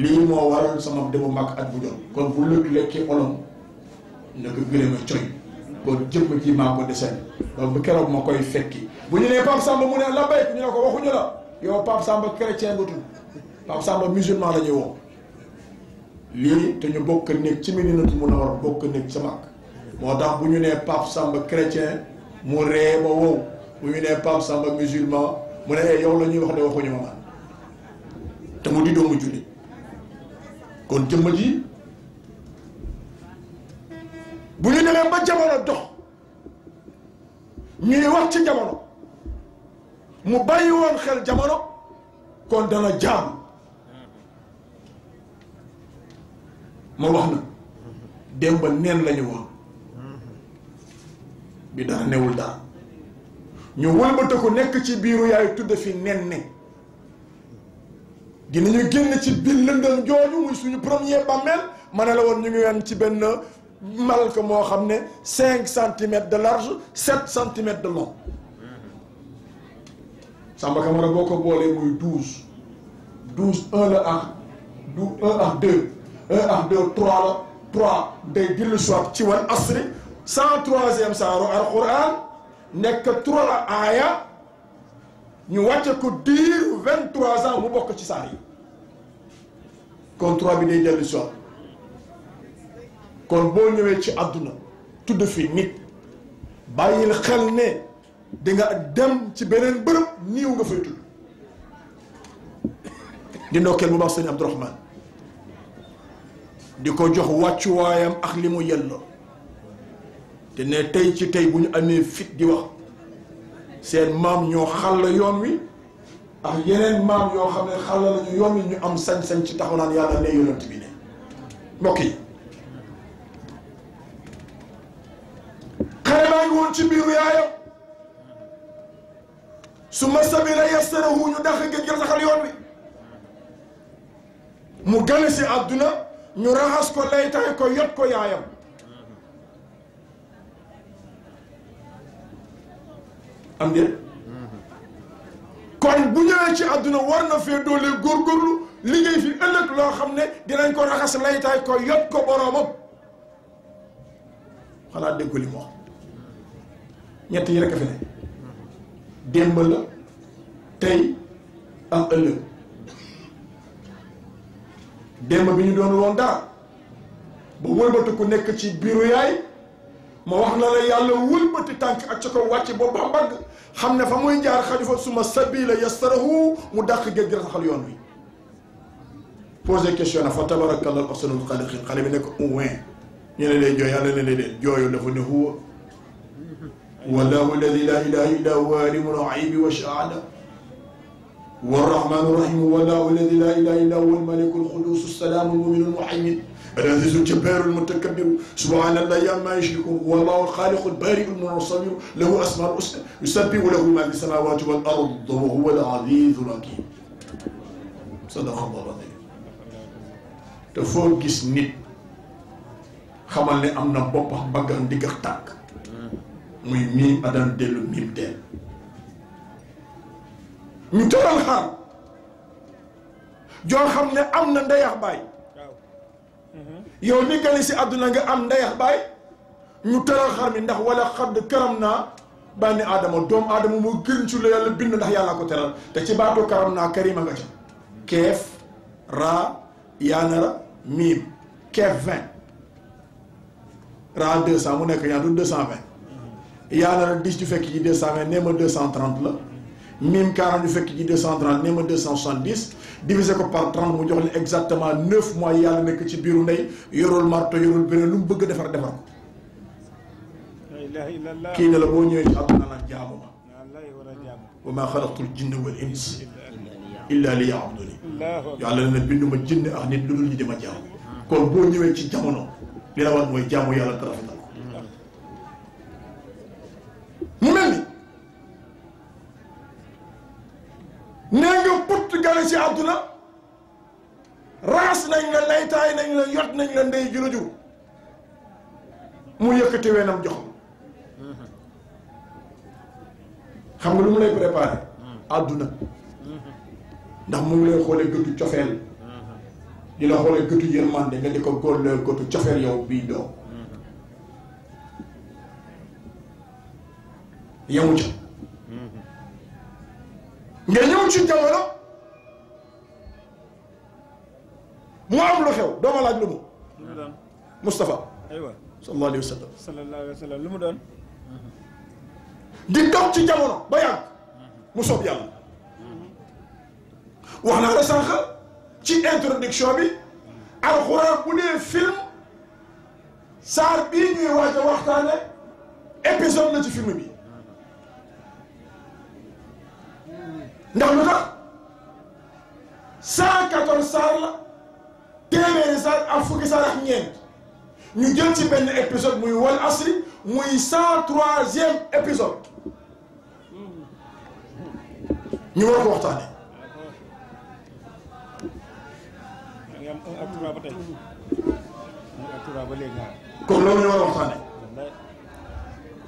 lii moo waral sama demu Makka at bu jot kon bu lëkk lekkee olom ne ko gëlëm a coy kon jëmm ji maa ko deseen donc bu keroog ma koy fekki bu ñu nee Pape Samba mu ne la béy ñu ne ko waxuñu la yow Pape Samba chrétien nga tudd Pape Samba musulman la ñuy woo lii te ñu bokk nekk ci Médinatu Munawwara bokk nekk sa mag moo tax bu ñu nee Pape Samba chrétien mu ree ba wow bu ñu nee Pape Samba musulman mu ne yow la ñuy wax de waxuñu ma man te mu di doomu jullit kon jëmm ji bu ñu demee ba jamono dox ñuy wax ci jamono mu bàyyi woon xel jamono kon dana jaam ma wax na démb neen la ñu wax bi dara newul dara ñu wëlbatiku nekk ci biiru yaay tudd fi nen ne dinañu génn ci biir lëndëm jooju muy suñu premier bàmmeel ma ne la woon ñu ngi woon ci benn malka moo xam ne 5 centimètres de large 7 centimètres de long Samba Camara boo ko boolee muy 12 1 la ak 1 ak 2 1 ak 2 3 la 3 day dillu soit ci wan asri 103e saaru alquran nekk 3 aaya ñu wàcce ko diir 23 ans mu bokk ci saar yi kon 3 bi day dellu soit kon boo ñëwee ci àdduna tudd fi nit bàyyil xel ne di nga dem ci beneen bërëb niiw nga fay tudd di ndokkeel bu baax sëñ Abdourahmane di ko jox wàccuwaayam ak li mu yelloo te ne tey ci tey bu ñu amee fit di wax seen maam ñoo xàll yoon wi ak yeneen maam yoo xam ne xàll lañu yoon wi ñu am sañ-sañ ci taxaw naan yàlla ne yonent bi ne mbokk yi xale baa ngi woon ci biiru yaayam su ma sabila yassarahu ñu dax ngeen jël saxal yoon wi mu gane si àdduna ñu raxas ko laytaay ko yot ko yaayam am déet kon bu ñëwee ci àdduna war na fee doole góorgóorlu liggéey fi ëllëg loo xam ne dinañ ko raxas laytaay ko yot ko boroomam xanaa dégg ko li mu wax ñett yi rek a fi ne démb la tey ak ëllëg démb bi ñu doon woon dara ba wëlbati ku nekk ci biiru yaay ma wax na la yàlla wëlbati tànk ak ca ko wàcc boobu ba mbagg xam ne fa muy jaar xaju fa suma sabila yassarahu mu dàq géej gi rasaxal yoon wi posé question na fa tabarakallahu ahsanul xaaliqiin xale bi nekk ouin ñu ne lay jooy yàlla ne lay jooyu dafa ne huwa wallahu alladi la ilaha illa huwa alimul ghaybi wa shahada والرحمن الرحيم والله الذي لا اله الا هو الملك القدوس السلام المؤمن المهيمن العزيز الجبار المتكبر سبحان الله عما يشركون والله الخالق البارئ المصور له اسماء الحسنى يسبح له ما في السماوات والارض وهو العزيز الحكيم صدق الله العظيم te foo gis nit xamal ne am na bopp ak mbagg ak ndigg ak tànk muy miim adan dellu miim deel ñu tëral xar joo xam ne am na ndeyax baay yow mi gane si àdduna nga am ndeyax baay ñu tëral xar mi ndax wala xadd karam naa bànni aadama doomu aadama moo gën ci la yàlla bind ndax yàlla ko teral te ci baatu karam naa karima nga ca keef raa yaanara miim keef 20 raa 200 mu nekk ñaatu 220 yaanara 10 ju fekk ci 220 nee ma 230 la mim 40 yu fekk ji 230 nee ma 270 divisé ko par 30 mu jox leen exactement 9 mois yàlla nekk ci biiru ndey yorul marto yorul beneen lu mu bëgg defar ko. kii ne la boo ñëwee ci àdduna naan jaamu ma. wa maa xalaqtul jinna wal insa illa li yaabuduni. yàlla ne binduma jinne ak nit lu dul ñu di ma jaamu. kon boo ñëwee ci jamono li la war mooy jaamu yàlla te rafetal ko. mu mel ni. nee nga put gane ci àdduna raas nañ la laytaay nañ la yot nañ la ndey ju la jur mu yëkkati weenam jox xam nga lu mu lay préparé àdduna ndax mu ngi lay xoolee gëtu cofeel di la xoolee gëtu yërmande nga di ko góorlee gëtu cofeel yow bii doom yemu ca nga ñëw ci jamono mu am lu xew dooma laaj lu mu Moustapha aywa sallallahu alayhi wa sallam sallallahu alayhi wa sallam lu mu doon di dox ci jamono ba yàgg mu soob yàlla wax naa la sànq ci introduction bi alxuraan bu dee film saar bii ñuy waaj a waxtaane épisode la ci film bi ndax lu tax 114 saar la téeméeri saar ak fukki saar ak ñeent ñu jël ci benn épisode muy wal asri muy 103e épisode ñu war ko waxtaane yaa ngi am 1 ak 3 ba tey 1 ak 3 ba léegi kon loolu ñu war a waxtaane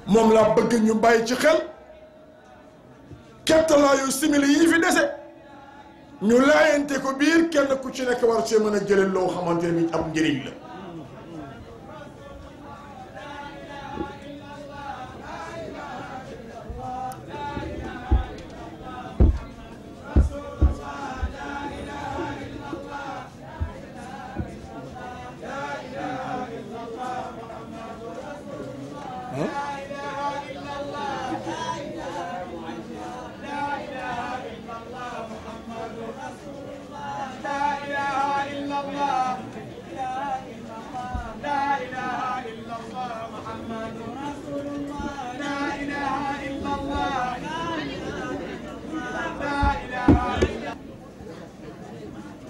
moom laa bëgg ñu bàyyi ci xel kettalaayu simili yi fi dese ñu laayante ko biir kenn ku ci nekk war cee mën a jëlee loo xamante ni ab njëriñ la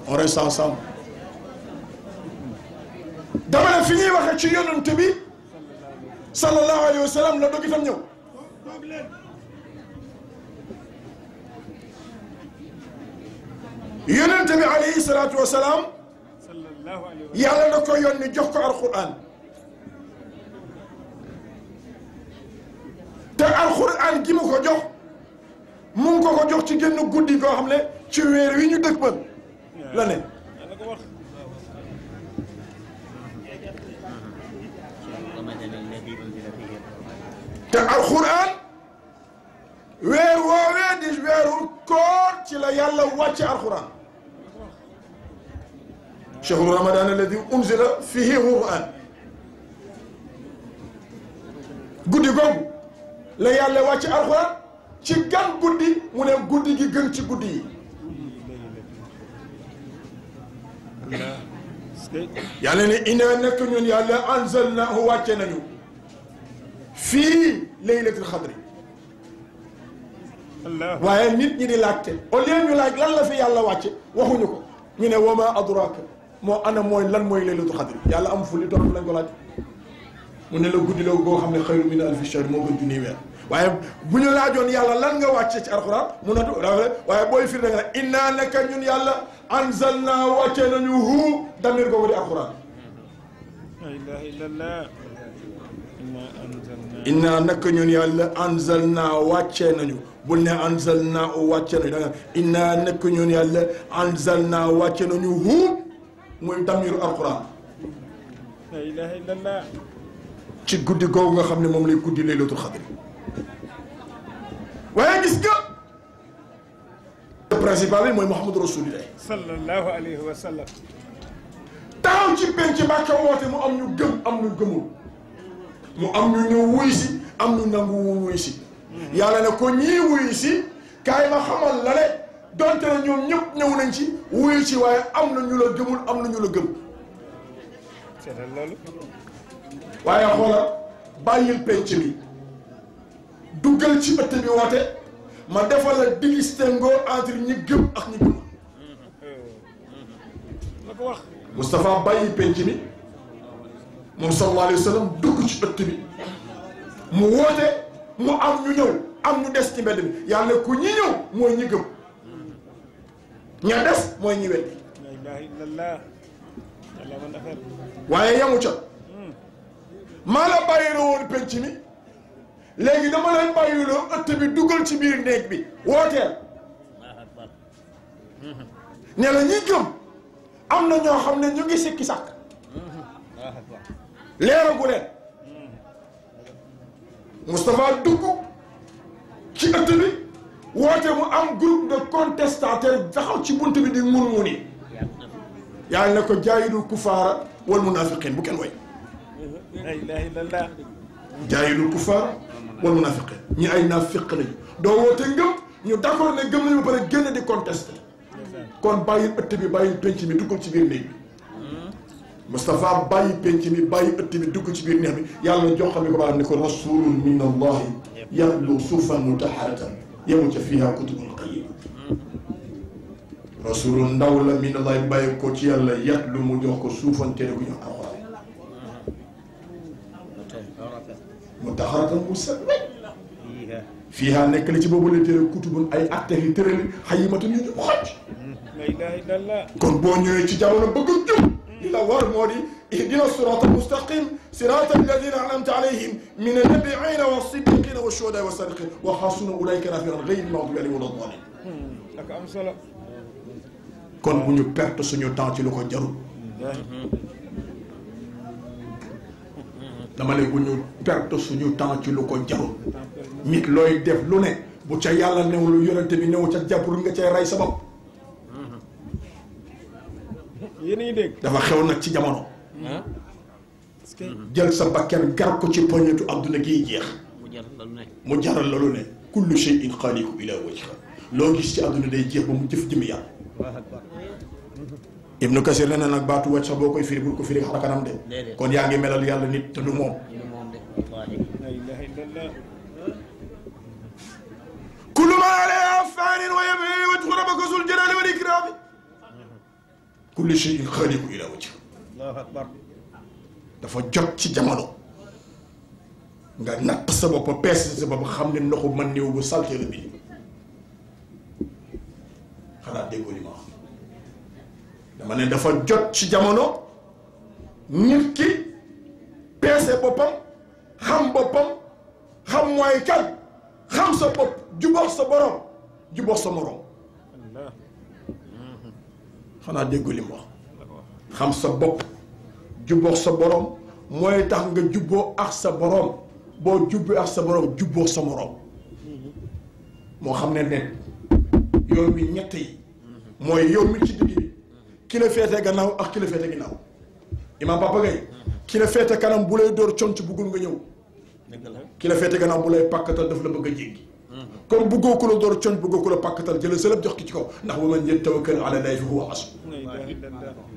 on reste ensemble dama ne fi ñuy waxee ci yonent bi sallallahu alayhi wa sallam la dog itam ñëw yonent bi alayhi salaatu wa salaam yàlla da ko yónni jox ko alquran te alquran gi mu ko jox mu ngi ko jox ci génn guddi goo xam ne ci weer wi ñu dëkk la ne te alquran weer woowee di weeru koor ci la yàlla wàcce alquran shahru ramadan alladi unzila fihi alquran guddi googu la yàlla wàcce alquran ci gan guddi mu ne guddi gi gën ci guddi yi yàlla ne inaa nekk ñun yàlla anzalnaahu wàcce nañu fii laylatul xadri waaye nit ñi di laajte au lieu ñu laaj lan la fi yàlla wàcce waxuñu ko ñu ne wa ma adraka moo ana mooy lan mooy laylatul xadri yàlla am fu li topp lañ ko laaj mu ne la guddi la boo xam ne xayru min alfi shahr moo gën junni weer waaye bu ñu laajoon yàlla lan nga wàcce ci alquran mu ne waaye booy firi da nga ne innaa naka ñun yàlla anzalnaa wàcce nañu hu damir googu di alquran la ilaha illallah innaa naka ñun yàlla anzalnaa wàcce nañu bul ne anzalnaa wàcce nañu da nga innaa naka ñun yàlla anzalnaa wàcce nañu hu muy damiru alquran la ilaha illallah ci guddi googu nga xam ne moom lay guddi laylatul xadri waaye gis nga principal bi mooy Muhammadu Rasulullah sallallahu alayhi wa sallam taxaw ci penc Mbàkke woote mu am ñu gëm am ñu gëmul mu am ñu ñëw wuy si am ñu nangu wuy si yàlla ne ko ñii wuy si kaay ma xamal la ne donte ne ñoom ñëpp ñëw nañ ci wuy si waaye am na ñu la gëmul am na ñu la gëm seetal loolu waaye xoola bàyyil penc bi duggal ci ëtt bi woote ma defal la distinguo entre ñi gëm ak ñi gëm la ko wax Moustapha bàyyi penc mi moom sallallahu alayhi wa sallam dugg ci ëtt bi mu woote mu am ñu ñëw am ñu des ci mbedd bi yàlla ku ñi ñëw mooy ñi gëm ña des mooy ñi weddi la ilaha illallah yàlla man affaire waaye yamu ca maa la bàyyiloo woon penc mi léegi dama leen bàyyiloo ëtt bi duggal ci biir néeg bi wooteel ne la ñi gëm am na ñoo xam ne ñu ngi sikki sàkk leeragu leen Moustapha dugg ci ëtt bi woote mu am groupe de contestataires taxaw ci bunt bi di mun-muni yàlla na ko jaayidul kufaara wal munafiqin bu kenn way la ilaha illallah jaayidul kufaara wal munafiqin ñi ay naafiq lañu doo woote ngëm ñu d'accord ne gëm nañu ba pare génn di contester kon bàyyi ëtt bi bàyyi penc mi duggal ci biir néeg bi Moustapha bàyyi penc mi bàyyi ëtt bi dugg ci biir neex bi yàlla jox xam ne ko baax ne ko rasulun min allahi yatlu suufan mutaharatan yemu ca fiha kutubun qayyima rasulun ndaw la min allahi bàyyi ko ci yàlla yatlu mu jox ko suufan tere ku ñu alxuraan mutaharatan mu set fiha nekk la ci boobu la tere kutubun ay atte yi tërali xayimatun ñu xoj la ilaha illallah kon boo ñëwee ci jamono bëgg jub li la war moo di ihdina sirata almustaqim sirata alladina anamta alayhim min annabiina wassiddiqina washuhada wasadiqin wa xasuna ulaika rafiqan gayri almaghdubi alayhim wala dalin ak am solo kon bu ñu perte suñu temps ci lu ko jarul dama ne bu ñu perte suñu temps ci lu ko jarul nit looy def lu ne bu ca yàlla newul yonente bi new ca jàppul nga cay rey sa bopp yéen a ngi dégg dafa xew nag ci jamono jël sa bakken gar ko ci poñetu adduna giy jeex mu jaral la lu ne kullu shay'in xaaliqu ila wajha loo gis ci adduna day jeex ba mu jëf jëmi yàlla Ibnu Kasir nee na nag baatu wacc sax boo koy firi bul ko firi xar kanam de kon yaa ngi melal yàlla nit te du moom la ilaha illallah kullu ma alayha faanin wa yabqa wajhu rabbika zul jalali wal ikrami kullu shay'in xaaliqu ila wajha allahu akbar dafa jot ci jamono nga natt sa bopp peese sa bopp xam ne ndoxu man néew bu salte la bi xanaa déggoo li ma wax dama ne dafa jot ci jamono nit ki peese boppam xam mooy kan xam sa bopp jubóog sa borom jubóog sa morom xanaa déggoo li ma wax xam sa bopp jubóog sa borom mooy tax nga jubboo ak sa borom boo jubboo ak sa borom jubboo sa morom moo xam ne yow mi ñett yi mooy yow mi ci digg bi ki la féete gannaaw ak ki la féete ginnaaw Imam Papa Gueye ki la féete kanam bu lay dóor conc buggul nga ñëw ki la féete gannaaw bu lay pàkkatal daf la bëgg a jéggi comme buggoo ku la dóor conc buggoo ku la pàkkatal jële sëlëb jox ki ci kaw ndax wa man yatawakkal ala llaahi fa huwa hasbuh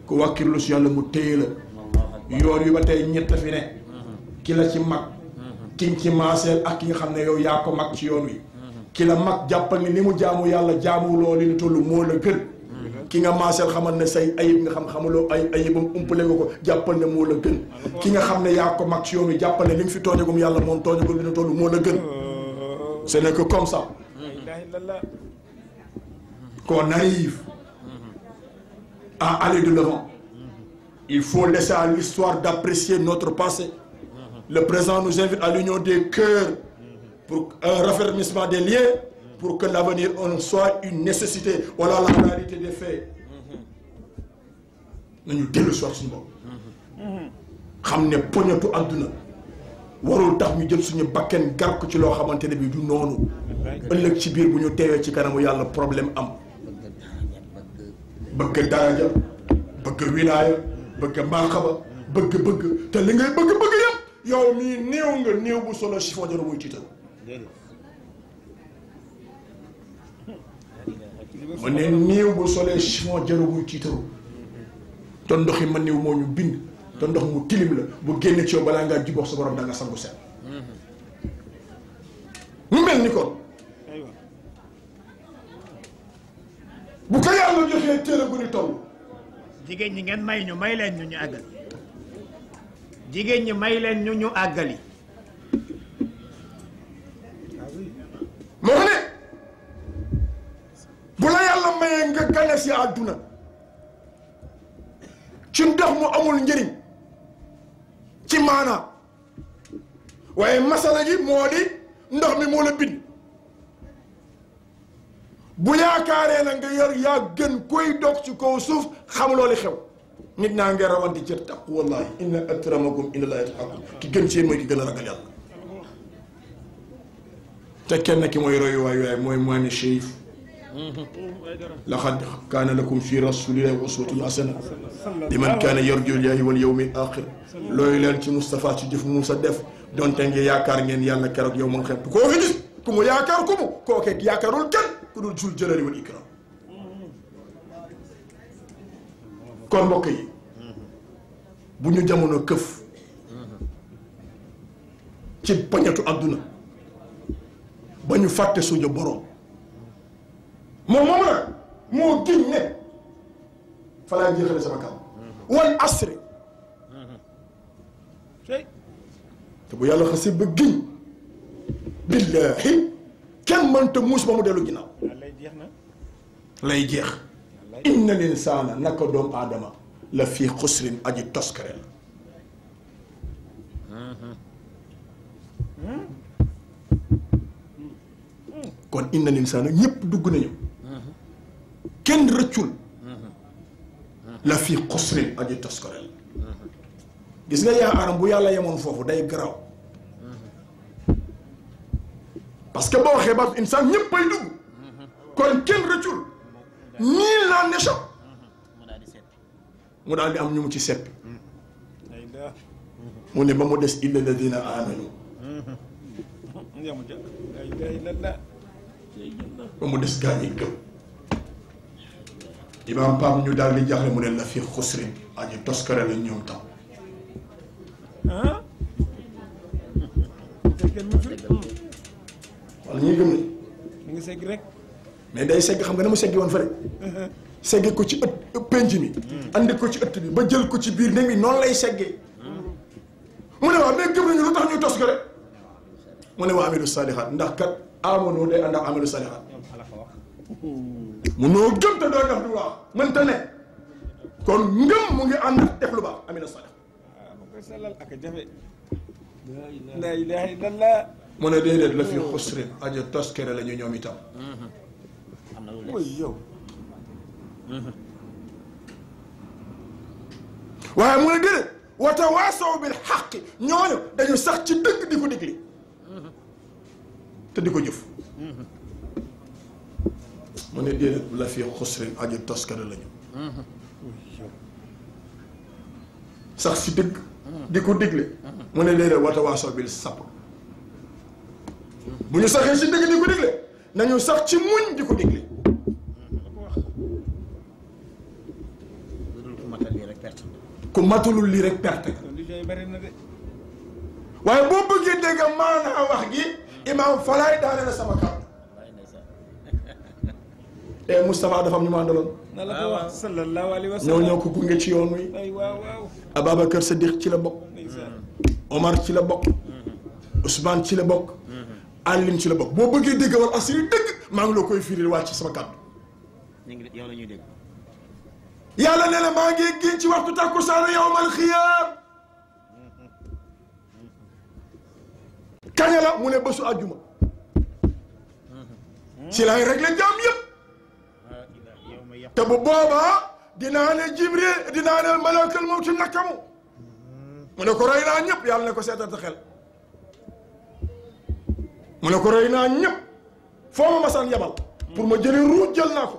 ku wàkkirlu si yàlla mu téye la yoon wi ba tey ñett fi ne ki la ci mag ki ci maaseel ak ki nga xam ne yow yaa ko mag ci yoon wi ki la mag jàppal ni mu jaamu yàlla jaamu loolu li tollu moo la gën ki nga maaseel xamal ne say ayib nga xam xamuloo ay ayibam umpale nga ko jàppal ne moo la gën ki nga xam ne yaa ko mag ci yoon wi jàppal ne li nga fi tooñagum yàlla moom tooñagum li ñu toll moo la gën ce n'est que comme ça qu'on arrive à aller de l'avant. Il faut laisser à l'histoire d'apprécier notre passé. Le présent nous invite à l'union des cœurs pour un raffermissement des liens pour que l'avenir en soit une nécessité. Voilà la réalité des faits. nañu dellu soir suñu bopp xam ne poñatu àdduna warul tax ñu jël suñu bakken gar ko ci loo xamante ne bi du noonu ëllëg ci biir bu ñu teewee ci kanamu yàlla problème am bëgg daraja bëgg wilaaya bëgg maaxaba bëgg te li ngay bëgg yëpp yow mii néew bu solo chiffon jaro muy tiital ma ne néew bu solee chiffon jaro muy tiitaru te ndox yi ma néew moo ñu bind te ndox mu tilim la bu génne ci yow balaa ngaa jubóog sa borom da nga sangu set mu mel ni kon bu ko yàlla joxee téere gu ni toll jigéen ñi ngeen may leen ñu àggali jigéen ñi may leen ñu àggali moo ne bu la yàlla mayee nga gane si àdduna ci ndox mu amul njëriñ ci maanaam waaye masala gi moo di ndox mi moo la bind bu yaakaaree na nga yor yaa gën koy dog ci kaw suuf xamuloo li xew nit naa nga rawante ci taqu wallahi inna akramakum inda llahi atqakum ki gën ci yéen mooy ki gën a ragal yàlla te te kenn ki mooy royu waay mooy maami Chérif laqad kaana lakum fi rasulillahi uswatun hasana liman kaana yarju llahi wal yawmil aaxir looyu leen ci Moustapha ci jëf mu sa def donte ngeen yaakaar ngeen yàlla keroog yow man xeet koo fi gis ku mu yaakaar ku mu kookee yaakaarul kenn ku dul jul jalali wal ikram kon mbokk yi bu ñu jamono këf ci pañatu adduna ba ñu fàtte suñu borom moom la moo giñ ne fa laa jeexale sama kaw wal asri te bu yàlla xasee ba giñ billaahi kenn mënta muus ba mu dellu ginnaaw lay jeex inna linsaana naka doomu aadama la fii xusrin aji toskare la kon inna linsaana ñëpp dugg nañu kenn rëccul la fii xusrin aji toskare la gis nga yaa aram bu yàlla yemoon foofu day garaaw parce que boo waxee ba insaan ñëpp ay dugg kon kenn rëccul nii laa necha mu daal di am ñu mu ci seppi mu ne ba mu des illa alladina amanu ba mu des gaa ñi gëm imaam Pape ñu daal di jaxle mu ne la fi xusrin aji toskare la ñoom tam wala ñuy gëm ne mi ngi segg rek mais day segg xam nga ne mu seggi woon fële segge ko ci ëtt penc mi andi ko ci ëtt bi ba jël ko ci biir néeg mi noonu lay seggee mu ne waaw mais gëm nañu lu tax ñuy tos ko rek mu ne waa amilu salihat ndax kat amono day ànd ak amilu salihat mu noo gëm te doo def lu baax mënta ne kon ngëm mu ngi ànd ak def lu baax amilu salihat ma koy sellal ak jafe la ilaha illallah mu ne déedéet la fi xusrin aja toskere la ñu ñoom itam mooy yow waaye mu ne déedéet watawaasaw bil xaqi ñooñu dañu sax ci dëgg di ko digli te di ko jëf mu ne déedéet la fi xusrin aja toskere la ñu sax ci dëgg di ko digle mu ne déedéet watawaasaw bil sabr bu ñu saxee ci dëgg di ko digle nañu sax ci muñ di ko digle ku matulul lii rek perte waaye boo bëggee dégg maanaam wax gi imaam Falaay daane na sama kàddu te Moustapha dafa am ñu ma àndaloon na la ko wax sallallahu alayhi wa sallam ñoo ko gunge ci yoon wi ay waaw waaw Ababacar Sadiq ci la bokk Omar ci la bokk Ousmane ci la bokk Alim ci la bokk boo bëggee dégg wal asri dëgg maa ngi la koy firil wàcc ci sama kàddu yow la ñuy dégg yàlla nee na maa ngi génn ci waxtu takkusaan yawmal xiyaam kaña la mu ne bésu àjjuma ci laay réglé jaam yëpp te bu boobaa dinaa ne Jibril dinaa ne malakal mawti nakamu mu ne ko rey naa ñëpp yàlla ne ko seetata xel mu ne ko rey naa ñëpp foo ma masaan yabal pour ma jëli ruuj jël naa ko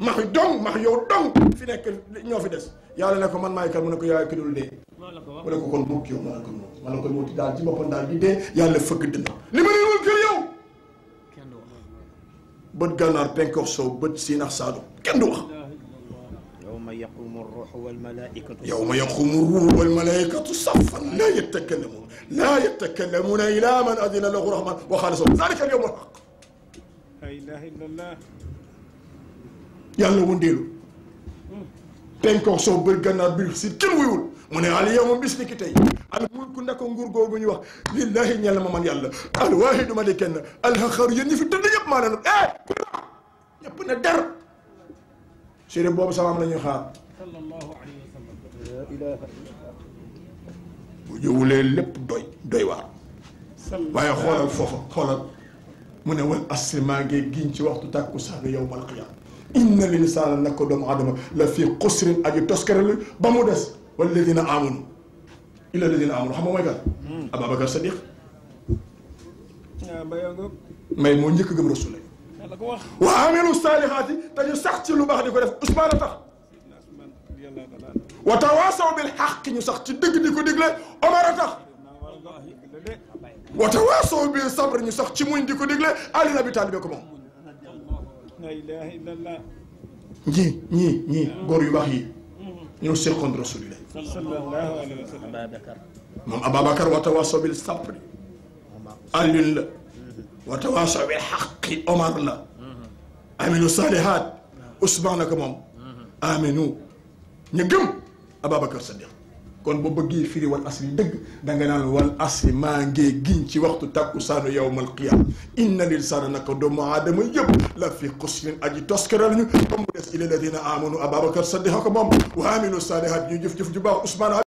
max yow dong fi nekk ñoo fi des yàlla ne ko man maay kan mu ne ko yaay ki dul dee mu ne ko kon mukk yow malakal mawti daal ci boppam daal di dee yàlla fëgg dënn li ma ne woon kër yow bët gànnaar penkoor sow bët siin ak saadu kenn du wax yawma yaqumu ruuhu wal malaa'ikatu yawma yaqumu ruuhu wal malaa'ikatu saffan laa yatakallamuuna illaa man adina lahu rahmaan wa qaala sawaaban zaalika al yawmul haqq la ilaha illallah yàlla wëndeelu penkoor sow bët gànnaar biir si kenn wuyul mu ne al yawma bis ni ki tey al mulku ndako nguur googu ñu wax lillahi ñeel ma man yàlla al waahidu ma di kenn al xaxaru yéen ñi fi tëdd ñëpp maa leen ñëpp ne der séré boobu salaam la ñuy xaar sallallahu alayhi wa sallam bu ñëwulee lépp doy waar waaye xoolal foofa xoolal mu ne wal asri maa ngi giñ ci waxtu tàkkusaan yawmal qiyaama inna linsaana naka doomu aadama la fii xusrin aji toskare la ba mu des walladina amanu illa alladina amanu xam nga mooy kan Ababacar Sadiq may moo njëkk gëm rasul wa amilu saalihaati te ñu sax ci lu baax di ko def Ousmane a tax wa tawaasaw bil xaq ñu sax ci dëgg di ko digle Omar a tax wa tawaasaw bil sabr ñu sax ci muñ di ko digle Ali Abi Talib ko moom ñii góor yu baax yi ñoo seqoon rasulillah moom Ababacar wa tawaasaw bil sabr Alioune la wa tawaasaw bil xaqi Omar la aminu saalihaat Ousmane ko moom aminu ñu gëm Ababacar Sadiq kon boo bëggee firi wal asri dëgg da nga naan wal asri maa ngee giñ ci waxtu takkusaanu yawmal qiyaama inna linsaana naka doomu aadama yëpp la fi xusrin aji toskeral ñu ba mu des ila ladina amanu Ababacar Sadiq ko moom wa aminu saalihaat ñu jëf-jëf ju baax Ousmane